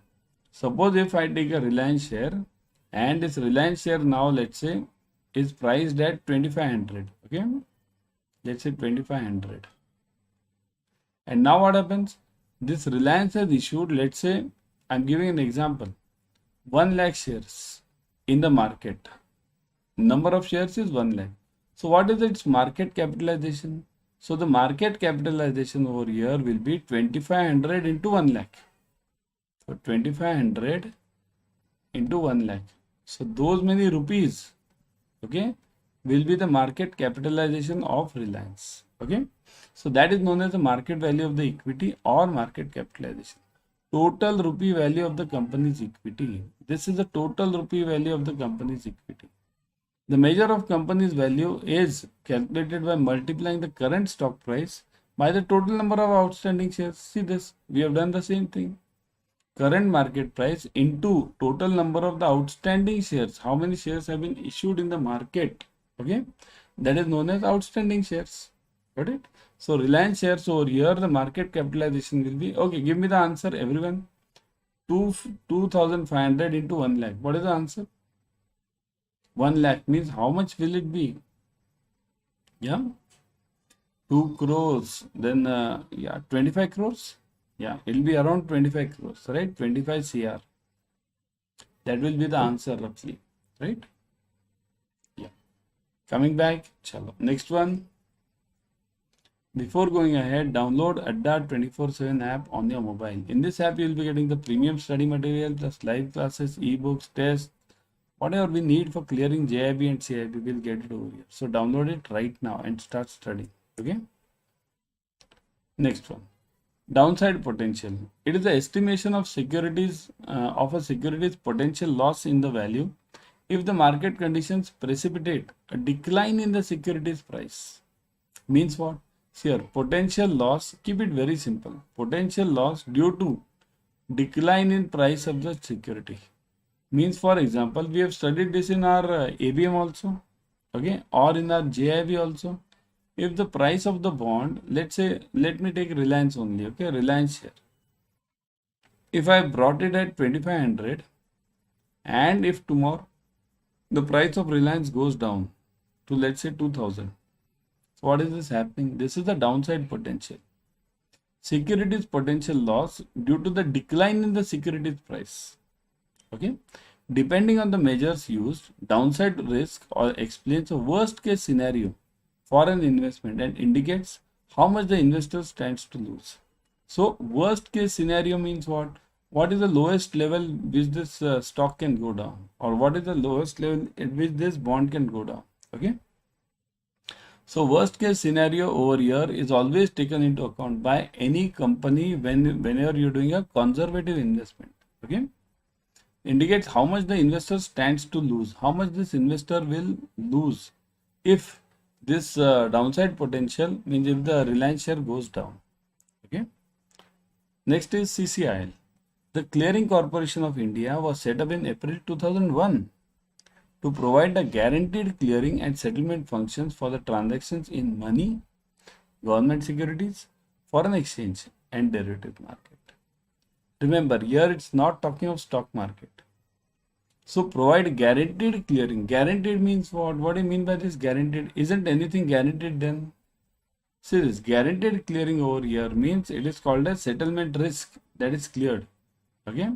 suppose if I take a Reliance share and this Reliance share now, let's say, is priced at 2500, okay, let's say 2500, and now what happens, this Reliance has issued, let's say, I'm giving an example, 1 lakh shares in the market. Number of shares is 1 lakh. So what is its market capitalization? So the market capitalization over here will be 2500 into 1 lakh. So 2500 into 1 lakh. So those many rupees, okay, will be the market capitalization of Reliance. Okay. So that is known as the market value of the equity or market capitalization. Total rupee value of the company's equity. This is the total rupee value of the company's equity. The measure of company's value is calculated by multiplying the current stock price by the total number of outstanding shares. See this, we have done the same thing. Current market price into total number of the outstanding shares. How many shares have been issued in the market? Okay, that is known as outstanding shares. Got it? So Reliance shares over here, the market capitalization will be, okay, give me the answer everyone. 2500 into 1 lakh. What is the answer? 1 lakh means how much will it be? Yeah, 2 crores. Then yeah, 25 crores. Yeah, it will be around 25 crores, right? 25 CR. That will be the answer roughly, right? Yeah. Coming back, chalo. Next one. Before going ahead, download Adda 24/7 app on your mobile. In this app, you will be getting the premium study material plus live classes, ebooks, tests, whatever we need for clearing JIB and CIB, we'll get it over here. So download it right now and start studying. Okay. Next one. Downside potential. It is the estimation of securities of a security's potential loss in the value if the market conditions precipitate a decline in the security's price. Means what? Here, potential loss, keep it very simple. Potential loss due to decline in price of the security. Means, for example, we have studied this in our ABM also, okay, or in our JIB also. If the price of the bond, let's say, let me take Reliance only, okay, Reliance share. If I brought it at 2500 and if tomorrow the price of Reliance goes down to, let's say, 2000. So what is this happening? This is the downside potential. Securities potential loss due to the decline in the securities price. Okay. Depending on the measures used, downside risk or explains a worst case scenario for an investment and indicates how much the investor stands to lose. So worst case scenario means what? What is the lowest level which this stock can go down, or what is the lowest level at which this bond can go down? Okay. So worst case scenario over here is always taken into account by any company whenever you're doing a conservative investment. Okay. Indicates how much the investor stands to lose, how much this investor will lose if this downside potential, means if the Reliance share goes down. Okay. Next is CCIL. The Clearing Corporation of India was set up in April 2001 to provide the guaranteed clearing and settlement functions for the transactions in money, government securities, foreign exchange and derivative market. Remember, here it's not talking of stock market. So provide guaranteed clearing. Guaranteed means what? What do you mean by this guaranteed? Isn't anything guaranteed then? See, this guaranteed clearing over here means it is called a settlement risk that is cleared. Okay.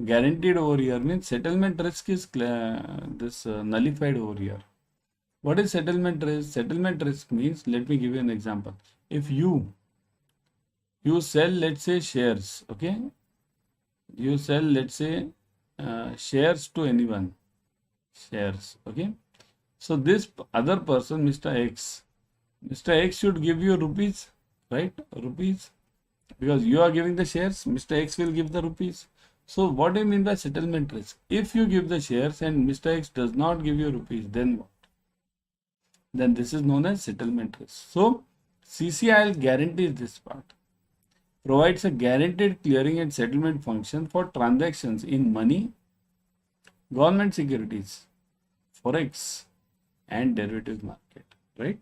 Guaranteed over here means settlement risk is nullified over here. What is settlement risk? Settlement risk means, let me give you an example. If you sell, let's say, shares, okay? You sell, let's say, shares to anyone, shares, okay? So this other person, Mr. X should give you rupees, right? Rupees, because you are giving the shares, Mr. X will give the rupees. So what do you mean by settlement risk? If you give the shares and Mr. X does not give you rupees, then what? Then this is known as settlement risk. So CCIL guarantees this part. Provides a guaranteed clearing and settlement function for transactions in money, government securities, forex, and derivative market, right?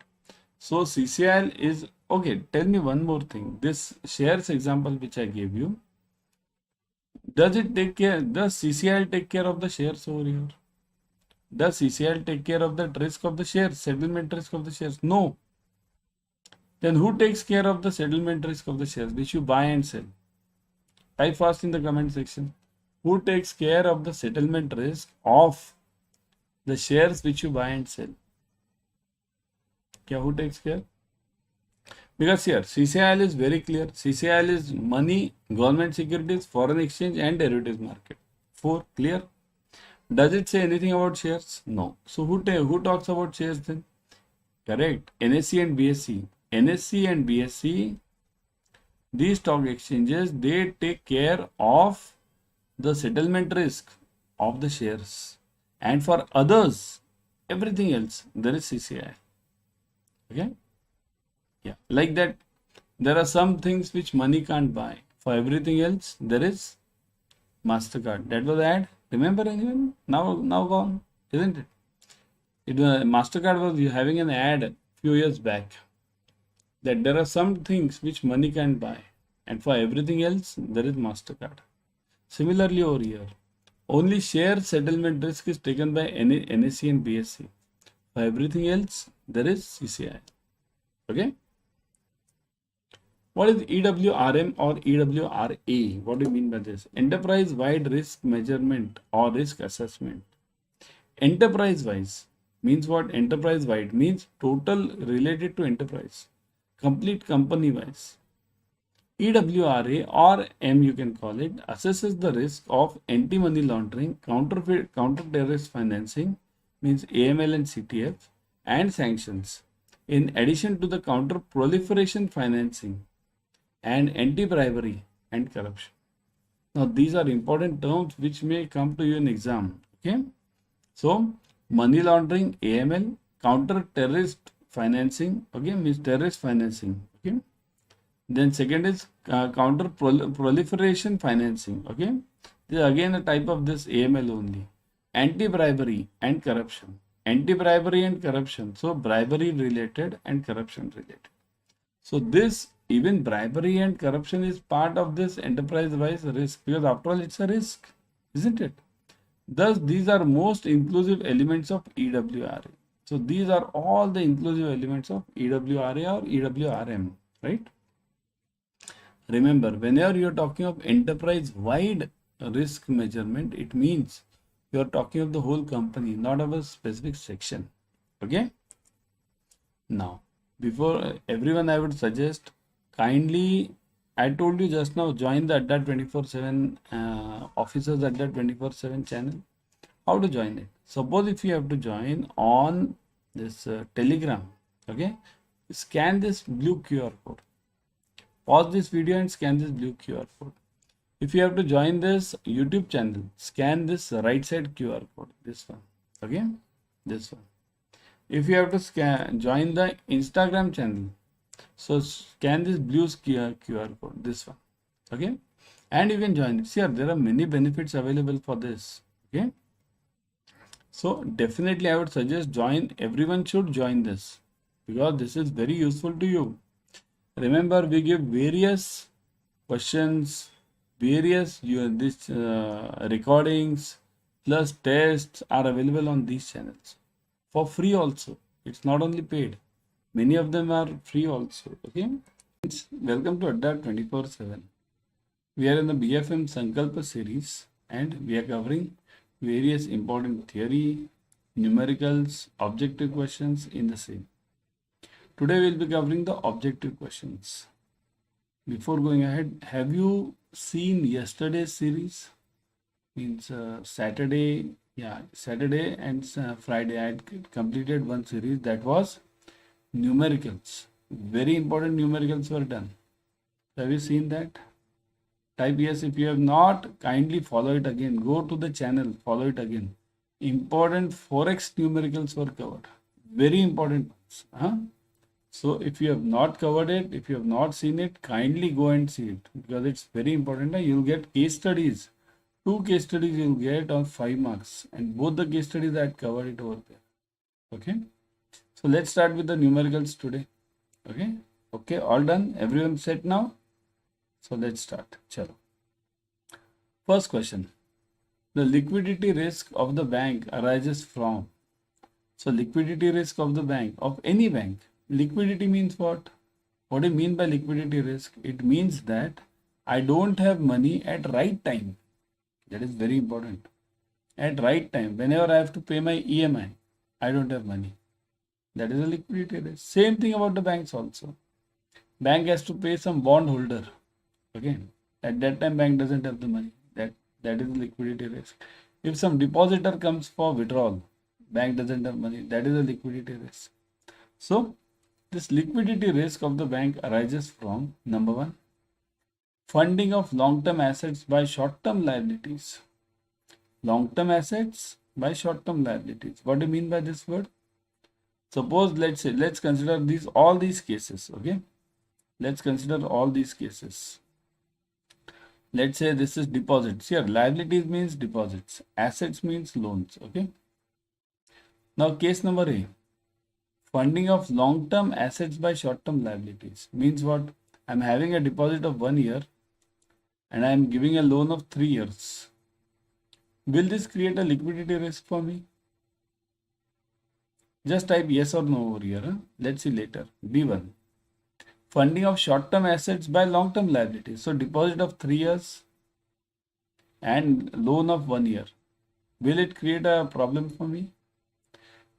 So CCIL is, okay, tell me one more thing. This shares example which I gave you, does CCIL take care of the shares over here? Does CCIL take care of the risk of the shares, settlement risk of the shares? No. Then who takes care of the settlement risk of the shares which you buy and sell? Type fast in the comment section. Who takes care of the settlement risk of the shares which you buy and sell? Who takes care? Because here CCIL is very clear. CCIL is money, government securities, foreign exchange, and derivatives market. 4, clear? Does it say anything about shares? No. So who talks about shares then? Correct. NSE and BSE. NSE and BSE, these stock exchanges, they take care of the settlement risk of the shares. And for others, everything else, there is CCI. Okay? Yeah. Like that, there are some things which money can't buy. For everything else, there is MasterCard. That was the ad. Remember anyone? Now gone, isn't it? MasterCard was having an ad a few years back that there are some things which money can buy, and for everything else there is MasterCard. Similarly over here, only share settlement risk is taken by NSE and BSE. For everything else there is CCI. Okay. What is EWRM or EWRA? What do you mean by this? Enterprise-wide risk measurement or risk assessment. Enterprise-wise means what? Enterprise-wide means total related to enterprise. Complete company-wise. EWRA or M you can call it, assesses the risk of anti-money laundering, counter-terrorist financing, means AML and CTF, and sanctions, in addition to the counter-proliferation financing and anti-bribery and corruption. Now these are important terms which may come to you in exam. Okay, so money laundering, AML, counter-terrorist financing, okay, means terrorist financing. Okay, then second is counter-proliferation financing. Okay, this is again a type of this AML only. Anti-bribery and corruption. Anti-bribery and corruption. So bribery related and corruption related. So this, even bribery and corruption is part of this enterprise-wise risk, because after all it's a risk, isn't it? Thus these are most inclusive elements of EWRA. So these are all the inclusive elements of EWRA or EWRM, right? Remember, whenever you are talking of enterprise-wide risk measurement, it means you are talking of the whole company, not of a specific section. Okay. Now, before everyone, I would suggest kindly, I told you just now, join the Adda 24/7 Officers Adda 24/7 channel. How to join it? Suppose if you have to join on this Telegram, okay, scan this blue QR code. Pause this video and scan this blue QR code. If you have to join this YouTube channel, scan this right side QR code, this one, okay, this one. If you have to join the Instagram channel, so scan this blue QR code, this one, okay, and you can join it. See, there are many benefits available for this, okay. So definitely I would suggest join. Everyone should join this because this is very useful to you. Remember, we give various questions, various recordings plus tests are available on these channels for free also. It's not only paid. Many of them are free also. Okay. Welcome to Adda 24/7. We are in the BFM Sankalpa series and we are covering various important theory, numericals, objective questions in the same. Today we will be covering the objective questions. Before going ahead, have you seen yesterday's series? Means Saturday and Friday I had completed one series that was numericals. Very important numericals were done. Have you seen that? Type yes if you have not. Kindly follow it again. Go to the channel, follow it again. Important forex numericals were covered. Very important. Huh? So if you have not covered it, if you have not seen it, kindly go and see it because it's very important. You'll get case studies. 2 case studies you'll get on 5 marks and both the case studies I had covered it over there. Okay. So let's start with the numericals today. Okay. Okay. All done. Everyone set now. So let's start. Chalo. First question. The liquidity risk of the bank arises from. So liquidity risk of the bank, of any bank. Liquidity means what? What do you mean by liquidity risk? It means that I don't have money at right time. That is very important. At right time, whenever I have to pay my EMI, I don't have money. That is a liquidity risk. Same thing about the banks also. Bank has to pay some bond holder. Okay. At that time, bank doesn't have the money. That is a liquidity risk. If some depositor comes for withdrawal, bank doesn't have money. That is a liquidity risk. So this liquidity risk of the bank arises from number one, funding of long-term assets by short-term liabilities. Long-term assets by short-term liabilities. What do you mean by this word? Suppose let's consider all these cases. Okay, let's consider all these cases. Let's say this is deposits. Here, liabilities means deposits, assets means loans. Okay. Now, case number A. Funding of long-term assets by short-term liabilities means what? I'm having a deposit of 1 year and I'm giving a loan of 3 years. Will this create a liquidity risk for me? Just type yes or no over here. Huh? Let's see later. B1. Funding of short-term assets by long-term liabilities. So deposit of 3 years and loan of 1 year. Will it create a problem for me?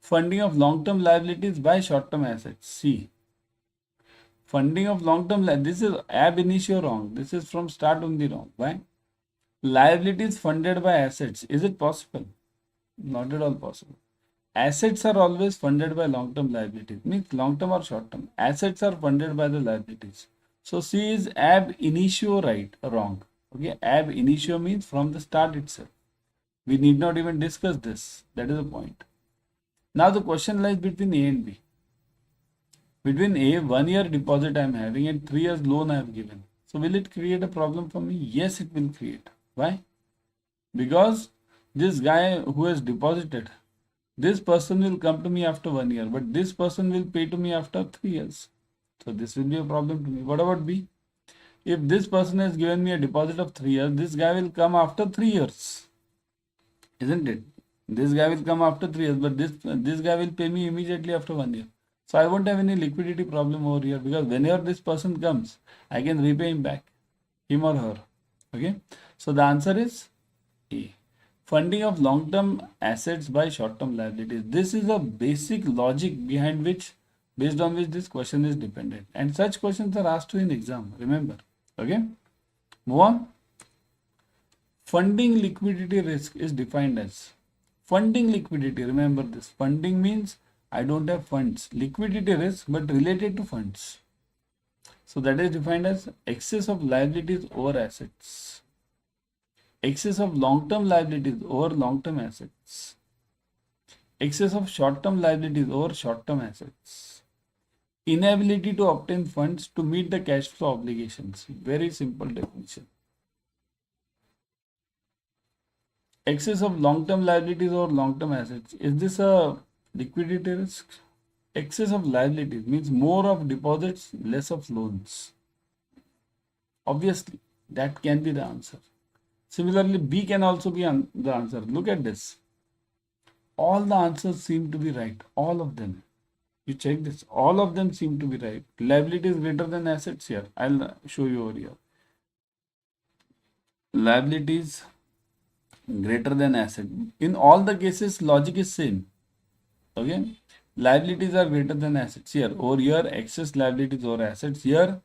Funding of long-term liabilities by short-term assets. C. Funding of long-term liabilities. This is ab initio wrong. This is from start only wrong. Why? Liabilities funded by assets. Is it possible? Not at all possible. Assets are always funded by long-term liabilities. Means long-term or short-term. Assets are funded by the liabilities. So C is ab initio wrong. Okay. Ab initio means from the start itself. We need not even discuss this. That is the point. Now the question lies between A and B. Between A, 1 year deposit I am having and 3 years loan I have given. So will it create a problem for me? Yes, it will create. Why? Because this guy who has deposited, this person will come to me after 1 year, but this person will pay to me after 3 years. So this will be a problem to me. What about B? If this person has given me a deposit of 3 years, this guy will come after 3 years. Isn't it? This guy will come after 3 years, but this guy will pay me immediately after 1 year. So I won't have any liquidity problem over here because whenever this person comes, I can repay him back, him or her. Okay. So the answer is A. Funding of long-term assets by short-term liabilities. This is a basic logic based on which this question is dependent. And such questions are asked to in exam. Remember. Okay. Move on. Funding liquidity risk is defined as funding liquidity. Remember this. Funding means I don't have funds. Liquidity risk, but related to funds. So that is defined as excess of liabilities over assets. Excess of long-term liabilities over long-term assets. Excess of short-term liabilities over short-term assets. Inability to obtain funds to meet the cash flow obligations. Very simple definition. Excess of long-term liabilities over long-term assets. Is this a liquidity risk? Excess of liabilities means more of deposits, less of loans. Obviously, that can be the answer. Similarly, B can also be the answer. Look at this. All the answers seem to be right. All of them. You check this. All of them seem to be right. Liability is greater than assets here. I'll show you over here. Liabilities greater than asset. In all the cases, logic is same. Okay. Liabilities are greater than assets here. Over here, excess liabilities over assets. Here,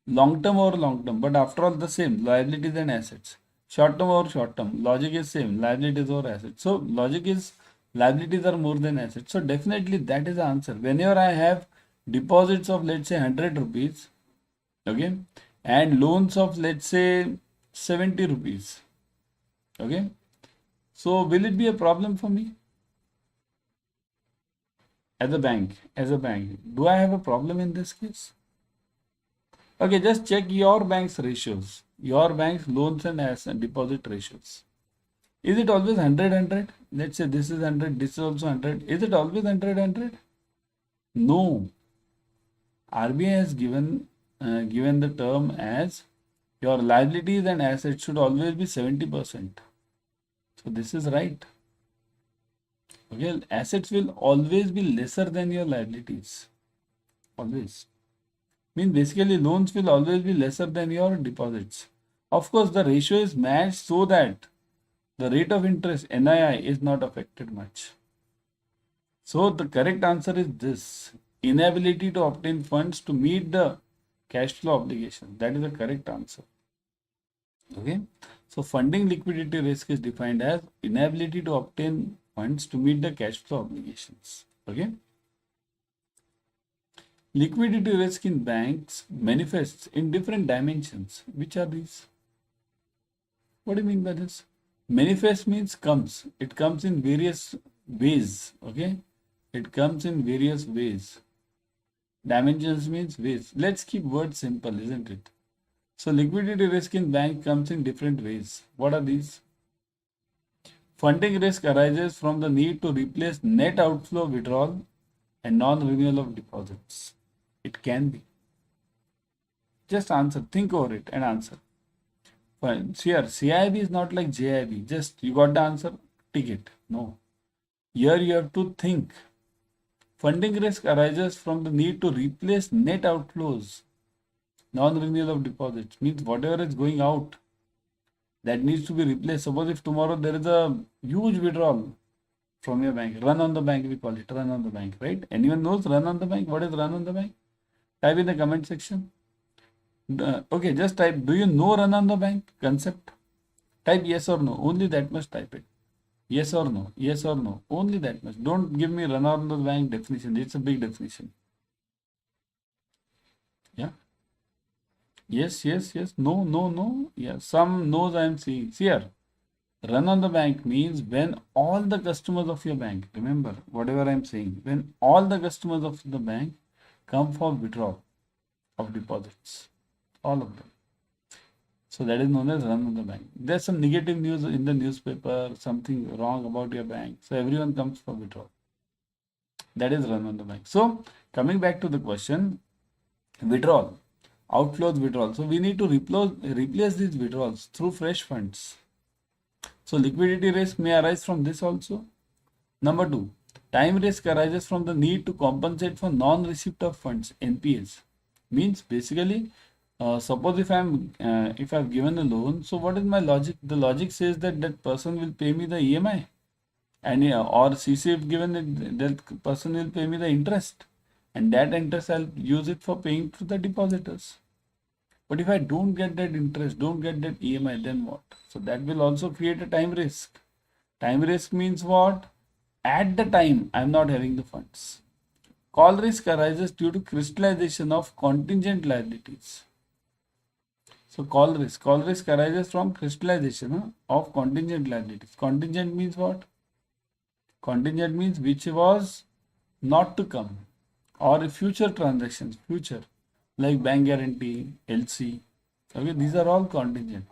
long term over long term. But after all, the same. Liabilities and assets. Short term over short term. Logic is same. Liabilities over assets. So logic is liabilities are more than assets. So definitely that is the answer. Whenever I have deposits of let's say 100 rupees, okay, and loans of let's say 70 rupees, okay, so will it be a problem for me as a bank? As a bank, do I have a problem in this case? Okay, just check your bank's ratios, your bank's loans and asset deposit ratios. Is it always 100? Let's say this is 100, this is also 100. Is it always 100? No. RBI has given the term as your liabilities and assets should always be 70%. So this is right. Okay, assets will always be lesser than your liabilities. Always. Means basically loans will always be lesser than your deposits. Of course, the ratio is matched so that the rate of interest NII is not affected much. So the correct answer is this: inability to obtain funds to meet the cash flow obligation. That is the correct answer. Okay. So funding liquidity risk is defined as inability to obtain funds to meet the cash flow obligations. Okay. Liquidity risk in banks manifests in different dimensions. Which are these? What do you mean by this? Manifest means comes. It comes in various ways. Okay. It comes in various ways. Dimensions means ways. Let's keep words simple, isn't it? So liquidity risk in bank comes in different ways. What are these? Funding risk arises from the need to replace net outflow withdrawal and non-renewal of deposits. It can be. Just answer. Think over it and answer. Fine. Here, CAIIB is not like JIB. Just you got the answer, tick it. No. Here you have to think. Funding risk arises from the need to replace net outflows. Non-renewal of deposits means whatever is going out, that needs to be replaced. Suppose if tomorrow there is a huge withdrawal from your bank, run on the bank, we call it run on the bank, right? Anyone knows run on the bank? What is run on the bank? Type in the comment section. Okay, just type, do you know run on the bank concept? Type yes or no, only that much type it. Yes or no, yes or no, only that much. Don't give me run on the bank definition, it's a big definition. Yeah. Yes, no, yeah, some no's I am seeing. See here, run on the bank means when all the customers of your bank, remember whatever I am saying, when all the customers of the bank come for withdrawal of deposits, all of them. So that is known as run on the bank. There's some negative news in the newspaper, something wrong about your bank. So everyone comes for withdrawal. That is run on the bank. So coming back to the question, withdrawal, outflows, withdrawal. So we need to replace these withdrawals through fresh funds. So liquidity risk may arise from this also. Number 2, time risk arises from the need to compensate for non-receipt of funds, NPAs. Means basically, suppose if I've given a loan, so what is my logic? The logic says that that person will pay me the EMI, and or CC if given that person will pay me the interest, and that interest I'll use it for paying to the depositors. But if I don't get that interest, don't get that EMI, then what? So that will also create a time risk. Time risk means what? At the time I'm not having the funds. Call risk arises due to crystallization of contingent liabilities. So call risk arises from crystallization of contingent liabilities. Contingent means what? Contingent means which was not to come, or future transactions, future, like bank guarantee, LC. Okay, these are all contingent.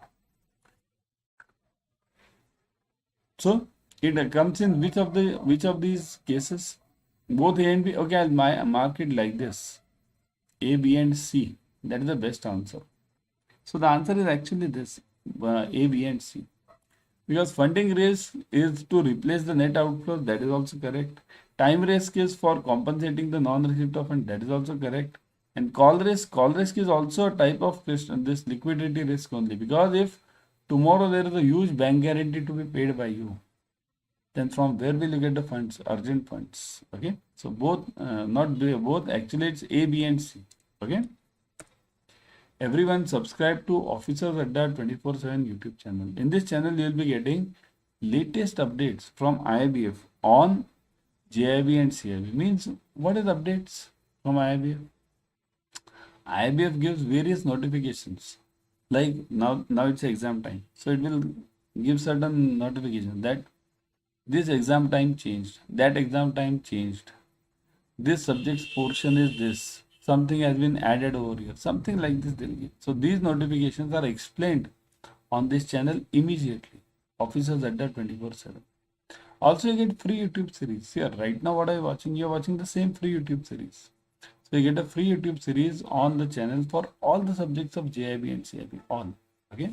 So it comes in which of these cases? Both A and B. Okay, I'll mark it like this. A, B and C. That is the best answer. So the answer is actually this, A, B and C. Because funding risk is to replace the net outflows, that is also correct. Time risk is for compensating the non-receipt of fund, that is also correct. And call risk is also a type of risk, this liquidity risk only. Because if tomorrow there is a huge bank guarantee to be paid by you, then from where will you get the funds? Urgent funds. Okay. So both, not both, actually it's A, B and C. Okay. Everyone subscribe to Officers Adda 24/7 YouTube channel. In this channel, you will be getting latest updates from IIBF on JIB and CIB. Means what is updates from IIBF? IIBF gives various notifications. Like now it's exam time. So it will give certain notifications that this exam time changed, that exam time changed, this subject's portion is this, something has been added over here, something like this they'll give. So these notifications are explained on this channel immediately. Officers Adda 24/7. Also you get free YouTube series. Here right now what are you watching? You're watching the same free YouTube series. So you get a free YouTube series on the channel for all the subjects of JIB and CIB. All. Okay.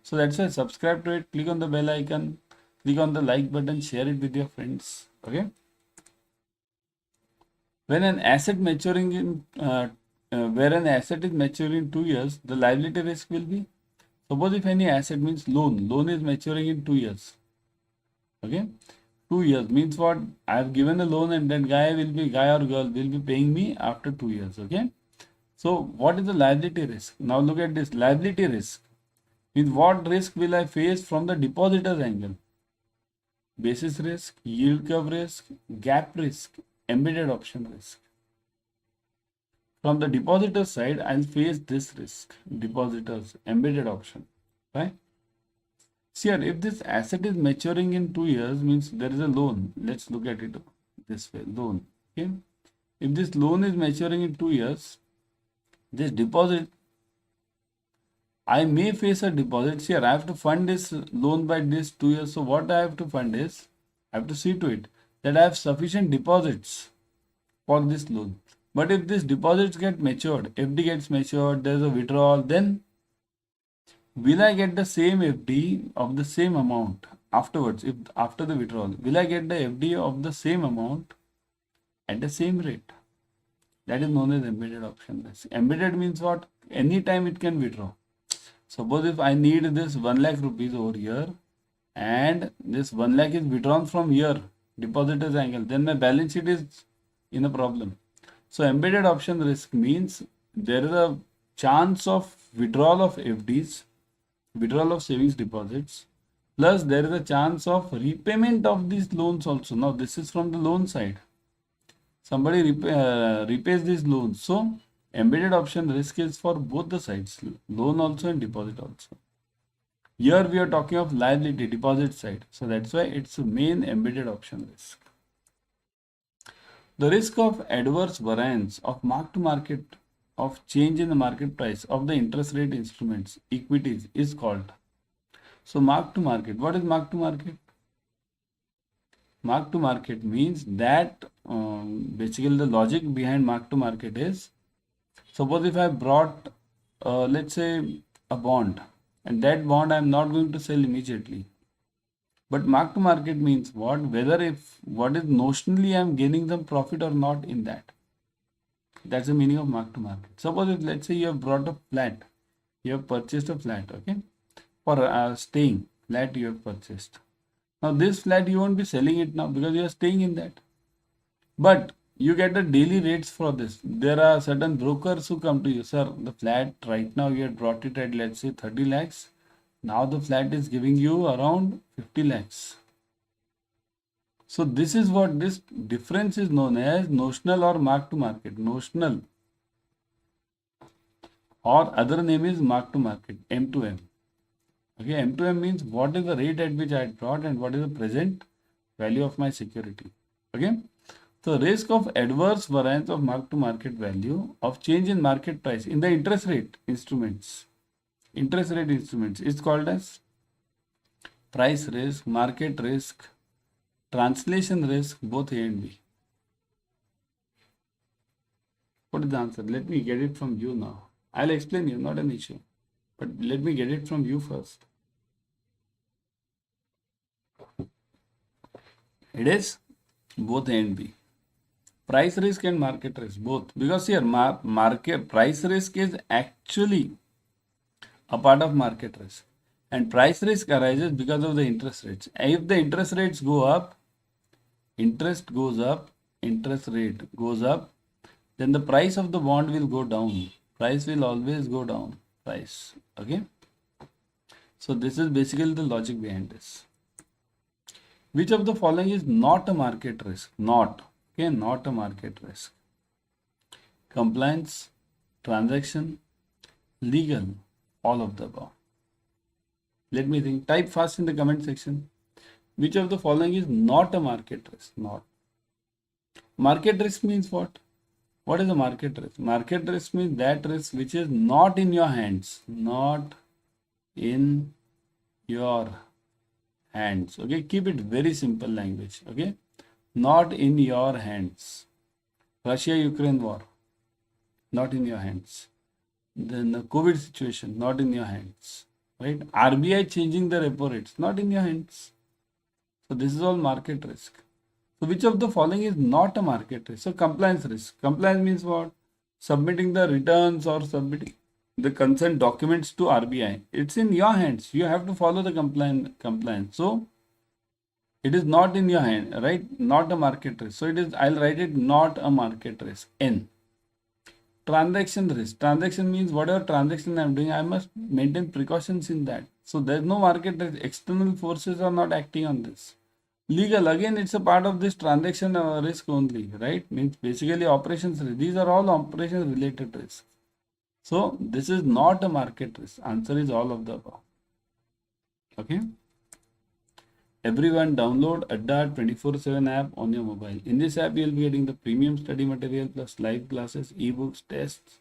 So that's why subscribe to it, click on the bell icon, click on the like button, share it with your friends. Okay. When an asset maturing in where an asset is maturing in 2 years, the liability risk will be, suppose if any asset means loan is maturing in 2 years. Okay, 2 years means what? I have given a loan and that guy or girl will be paying me after 2 years. Okay, so what is the liability risk? Now look at this liability risk. Means what risk will I face from the depositor's angle? Basis risk, yield curve risk, gap risk, embedded option risk. From the depositor side, I'll face this risk, depositors, embedded option, right? See here, if this asset is maturing in 2 years, means there is a loan. Let's look at it this way, loan. Okay. If this loan is maturing in 2 years, this deposit, I may face a deposit. See here, I have to fund this loan by this 2 years. So what I have to fund is, I have to see to it that I have sufficient deposits for this loan. But if these deposits get matured, FD gets matured, there is a withdrawal, then will I get the same FD of the same amount afterwards? If after the withdrawal, will I get the FD of the same amount at the same rate? That is known as embedded option risk. Embedded means what? Anytime it can withdraw. Suppose if I need this 1 lakh rupees over here and this 1 lakh is withdrawn from here, depositor's angle, then my balance sheet is in a problem. So embedded option risk means there is a chance of withdrawal of FDs, withdrawal of savings deposits, plus there is a chance of repayment of these loans also. Now this is from the loan side. Somebody repays these loans. So embedded option risk is for both the sides, loan also and deposit also. Here we are talking of liability, deposit side. So that's why it's the main embedded option risk. The risk of adverse variance of mark-to-market of change in the market price of the interest rate instruments, equities, is called. So mark-to-market, what is mark-to-market? Mark-to-market means that basically the logic behind mark-to-market is, suppose if I brought, let's say, a bond, and that bond I am not going to sell immediately. But mark to market means what? Whether if what is notionally I am gaining some profit or not in that. That's the meaning of mark to market. Suppose if let's say you have brought a flat, you have purchased a flat, okay, for staying flat you have purchased. Now this flat you won't be selling it now because you are staying in that. But you get the daily rates for this. There are certain brokers who come to you, sir, the flat right now you had brought it at let's say 30 lakhs. Now the flat is giving you around 50 lakhs. So this is what this difference is known as notional or mark to market. Notional or other name is mark to market, M to M. Okay, M to M means what is the rate at which I had brought and what is the present value of my security. Okay. So risk of adverse variance of mark to market value of change in market price in the interest rate instruments. Interest rate instruments is called as price risk, market risk, translation risk, both A and B. What is the answer? Let me get it from you now. I'll explain you, not an issue. But let me get it from you first. It is both A and B. Price risk and market risk, both. Because here, market price risk is actually a part of market risk. And price risk arises because of the interest rates. If the interest rates go up, interest goes up, interest rate goes up, then the price of the bond will go down. Price will always go down. Price. Okay. So this is basically the logic behind this. Which of the following is not a market risk? Not. Okay, not a market risk. Compliance, transaction, legal, all of the above. Let me think. Type fast in the comment section. Which of the following is not a market risk? Not. Market risk means what? What is a market risk? Market risk means that risk which is not in your hands. Not in your hands. Okay, keep it very simple language. Okay, not in your hands. Russia-Ukraine war, not in your hands. Then the COVID situation, not in your hands. Right? RBI changing the repo rates, not in your hands. So this is all market risk. So which of the following is not a market risk? So compliance risk. Compliance means what? Submitting the returns or submitting the consent documents to RBI. It's in your hands. You have to follow the compliance. So it is not in your hand, right? Not a market risk. So it is, I'll write it not a market risk. N. Transaction risk. Transaction means whatever transaction I'm doing, I must maintain precautions in that. So there's no market risk. External forces are not acting on this. Legal, again, it's a part of this transaction risk only, right? Means basically operations risk. These are all operations related risks. So this is not a market risk. Answer is all of the above. Okay. Everyone download Adda 24/7 app on your mobile. In this app, you will be getting the premium study material plus live classes, ebooks, tests.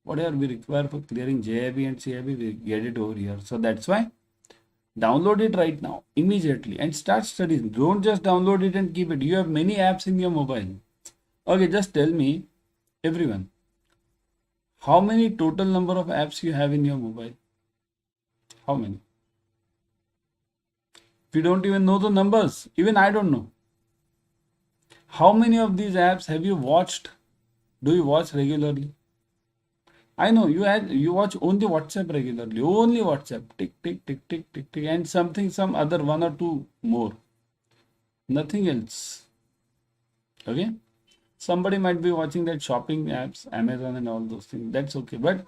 Whatever we require for clearing JIB and CAIIB, we get it over here. So that's why download it right now, immediately, and start studying. Don't just download it and keep it. You have many apps in your mobile. Okay, just tell me, everyone, how many total number of apps you have in your mobile? How many? We don't even know the numbers. Even I don't know. How many of these apps have you watched? Do you watch regularly? I know you watch only WhatsApp regularly. Only WhatsApp. Tick, tick, tick, tick, tick, tick. And some other one or two more. Nothing else. Okay? Somebody might be watching that shopping apps, Amazon and all those things. That's okay. But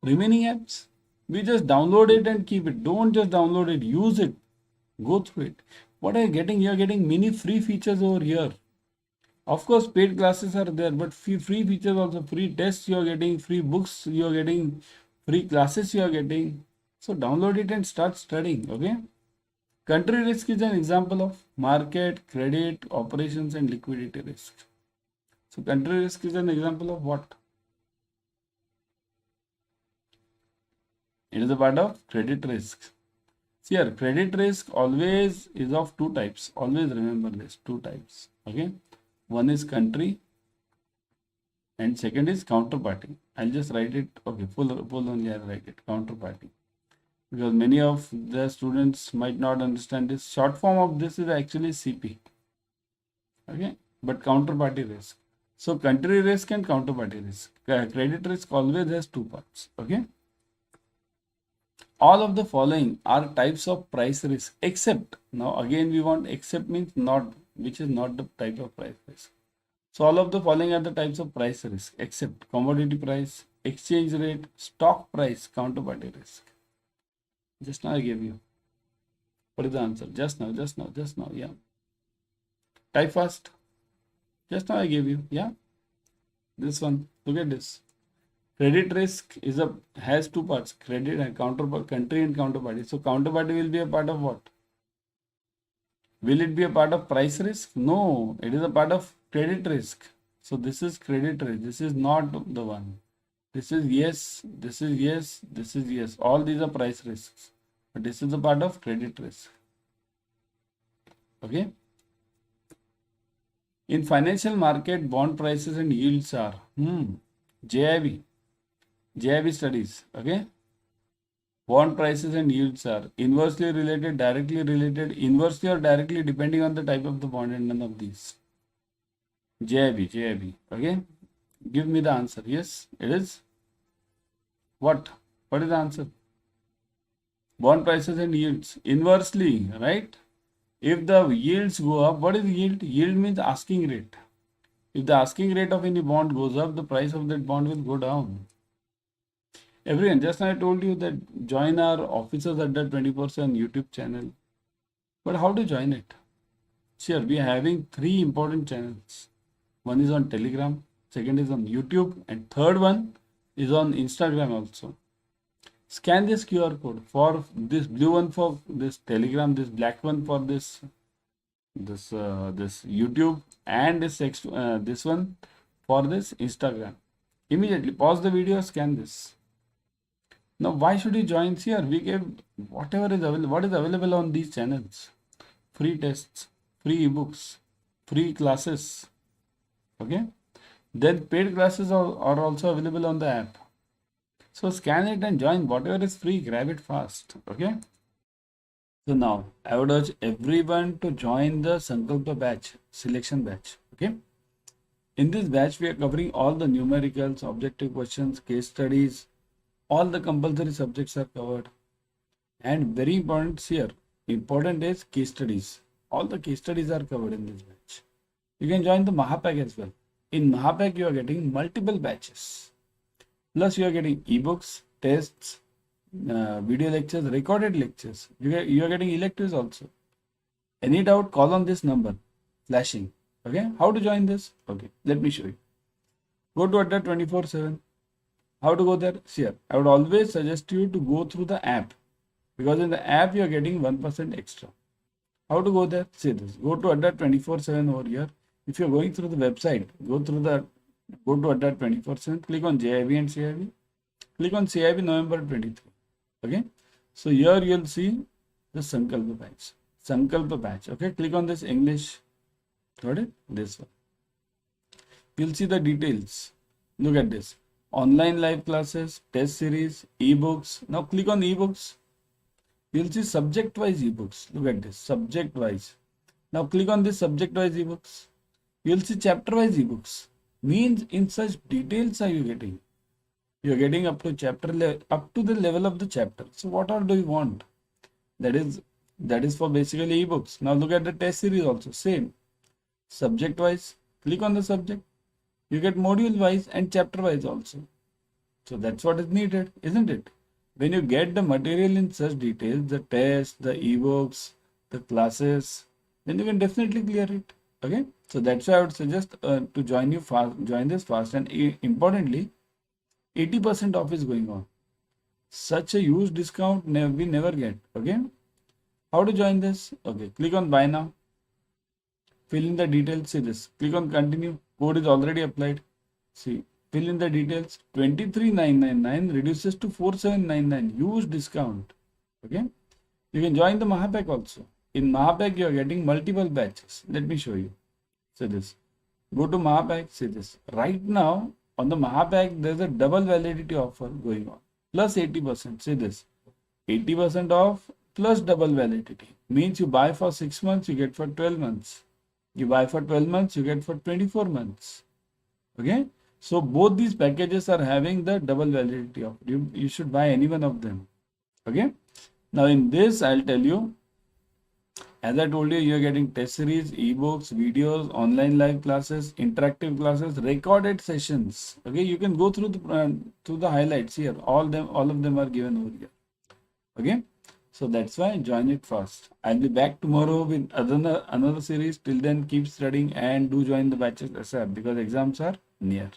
remaining apps, we just download it and keep it. Don't just download it. Use it. Go through it. What are you getting? You're getting many free features over here. Of course, paid classes are there, but free features also, free tests you are getting, free books you are getting, free classes you are getting. So download it and start studying. Okay. Country risk is an example of market, credit, operations, and liquidity risk. So country risk is an example of what? It is a part of credit risk. See here, credit risk always is of two types. Always remember this, two types. Okay. One is country and second is counterparty. I'll just write it. Okay, full only I'll write it. Counterparty. Because many of the students might not understand this. Short form of this is actually CP. Okay. But counterparty risk. So country risk and counterparty risk. Credit risk always has two parts. Okay. All of the following are types of price risk except, now again we want except means not, which is not the type of price risk. So all of the following are the types of price risk except commodity price, exchange rate, stock price, counterparty risk. Just now I gave you. What is the answer? Just now. Yeah. Type fast. Just now I gave you. Yeah. This one. Look at this. Credit risk has two parts, credit and counterparty, country and counterparty. So counterparty will be a part of what? Will it be a part of price risk? No, it is a part of credit risk. So this is credit risk. This is not the one. This is yes, this is yes, this is yes. All these are price risks. But this is a part of credit risk. Okay. In financial market, bond prices and yields are. JIB studies. Okay. Bond prices and yields are inversely related, directly related, inversely or directly depending on the type of the bond, and none of these. JIB. Okay. Give me the answer. Yes, it is. What? What is the answer? Bond prices and yields. Inversely, right? If the yields go up, what is yield? Yield means asking rate. If the asking rate of any bond goes up, the price of that bond will go down. Everyone, just now I told you that join our Officers Adda 24/7 YouTube channel. But how to join it? Sure, we are having 3 important channels. One is on Telegram, second is on YouTube, and third one is on Instagram also. Scan this QR code for this blue one for this Telegram, this black one for this YouTube, and this one for this Instagram. Immediately pause the video, scan this. Now, why should you join here? We gave whatever is available. What is available on these channels? Free tests, free ebooks, free classes. Okay. Then paid classes are also available on the app. So scan it and join whatever is free. Grab it fast. Okay. So now I would urge everyone to join the Sankalpa batch, selection batch. Okay. In this batch, we are covering all the numericals, objective questions, case studies. All the compulsory subjects are covered. And very important here, important is case studies. All the case studies are covered in this batch. You can join the Mahapack as well. In Mahapack, you are getting multiple batches. Plus, you are getting ebooks, tests, video lectures, recorded lectures. You are getting electives also. Any doubt, call on this number, flashing. Okay, how to join this? Okay, let me show you. Go to Adda 24/7. How to go there? Here, I would always suggest you to go through the app, because in the app you are getting 1% extra. How to go there? See this. Go to Adda 24/7 over here. If you are going through the website, go to Adda 24/7. Click on JIB and CAIIB. Click on CAIIB November 23. Okay. So here you will see the Sankalpa batch. Sankalpa batch. Okay. Click on this English. Got it? This one. You'll see the details. Look at this. Online live classes, test series, ebooks. Now click on ebooks. You'll see subject-wise ebooks. Look at this, subject-wise. Now click on this subject-wise ebooks. You'll see chapter-wise ebooks. Means in such details are you getting? You're getting up to up to the level of the chapter. So what all do you want? That is for basically ebooks. Now look at the test series also. Same. Subject-wise. Click on the subject. You get module-wise and chapter-wise also. So that's what is needed, isn't it? When you get the material in such details, the tests, the ebooks, the classes, then you can definitely clear it. Okay. So that's why I would suggest to join this fast. And importantly, 80% off is going on. Such a huge discount we never get. Okay. How to join this? Okay. Click on buy now. Fill in the details. See this. Click on continue. Code is already applied. See, fill in the details. 23,999 reduces to 4,799. Huge discount. Okay. You can join the Mahapack also. In Mahapack, you are getting multiple batches. Let me show you. See this. Go to Mahapack. See this. Right now, on the Mahapack, there is a double validity offer going on. Plus 80%. See this. 80% off plus double validity. Means you buy for 6 months, you get for 12 months. You buy for 12 months, you get for 24 months. Okay. So both these packages are having the double validity of you should buy any one of them. Okay. Now in this, I'll tell you, as I told you, you're getting test series, ebooks, videos, online live classes, interactive classes, recorded sessions. Okay. You can go through the highlights here. All of them are given over here. Okay. So that's why join it fast. I'll be back tomorrow with another series. Till then, keep studying and do join the batches ASAP because exams are near.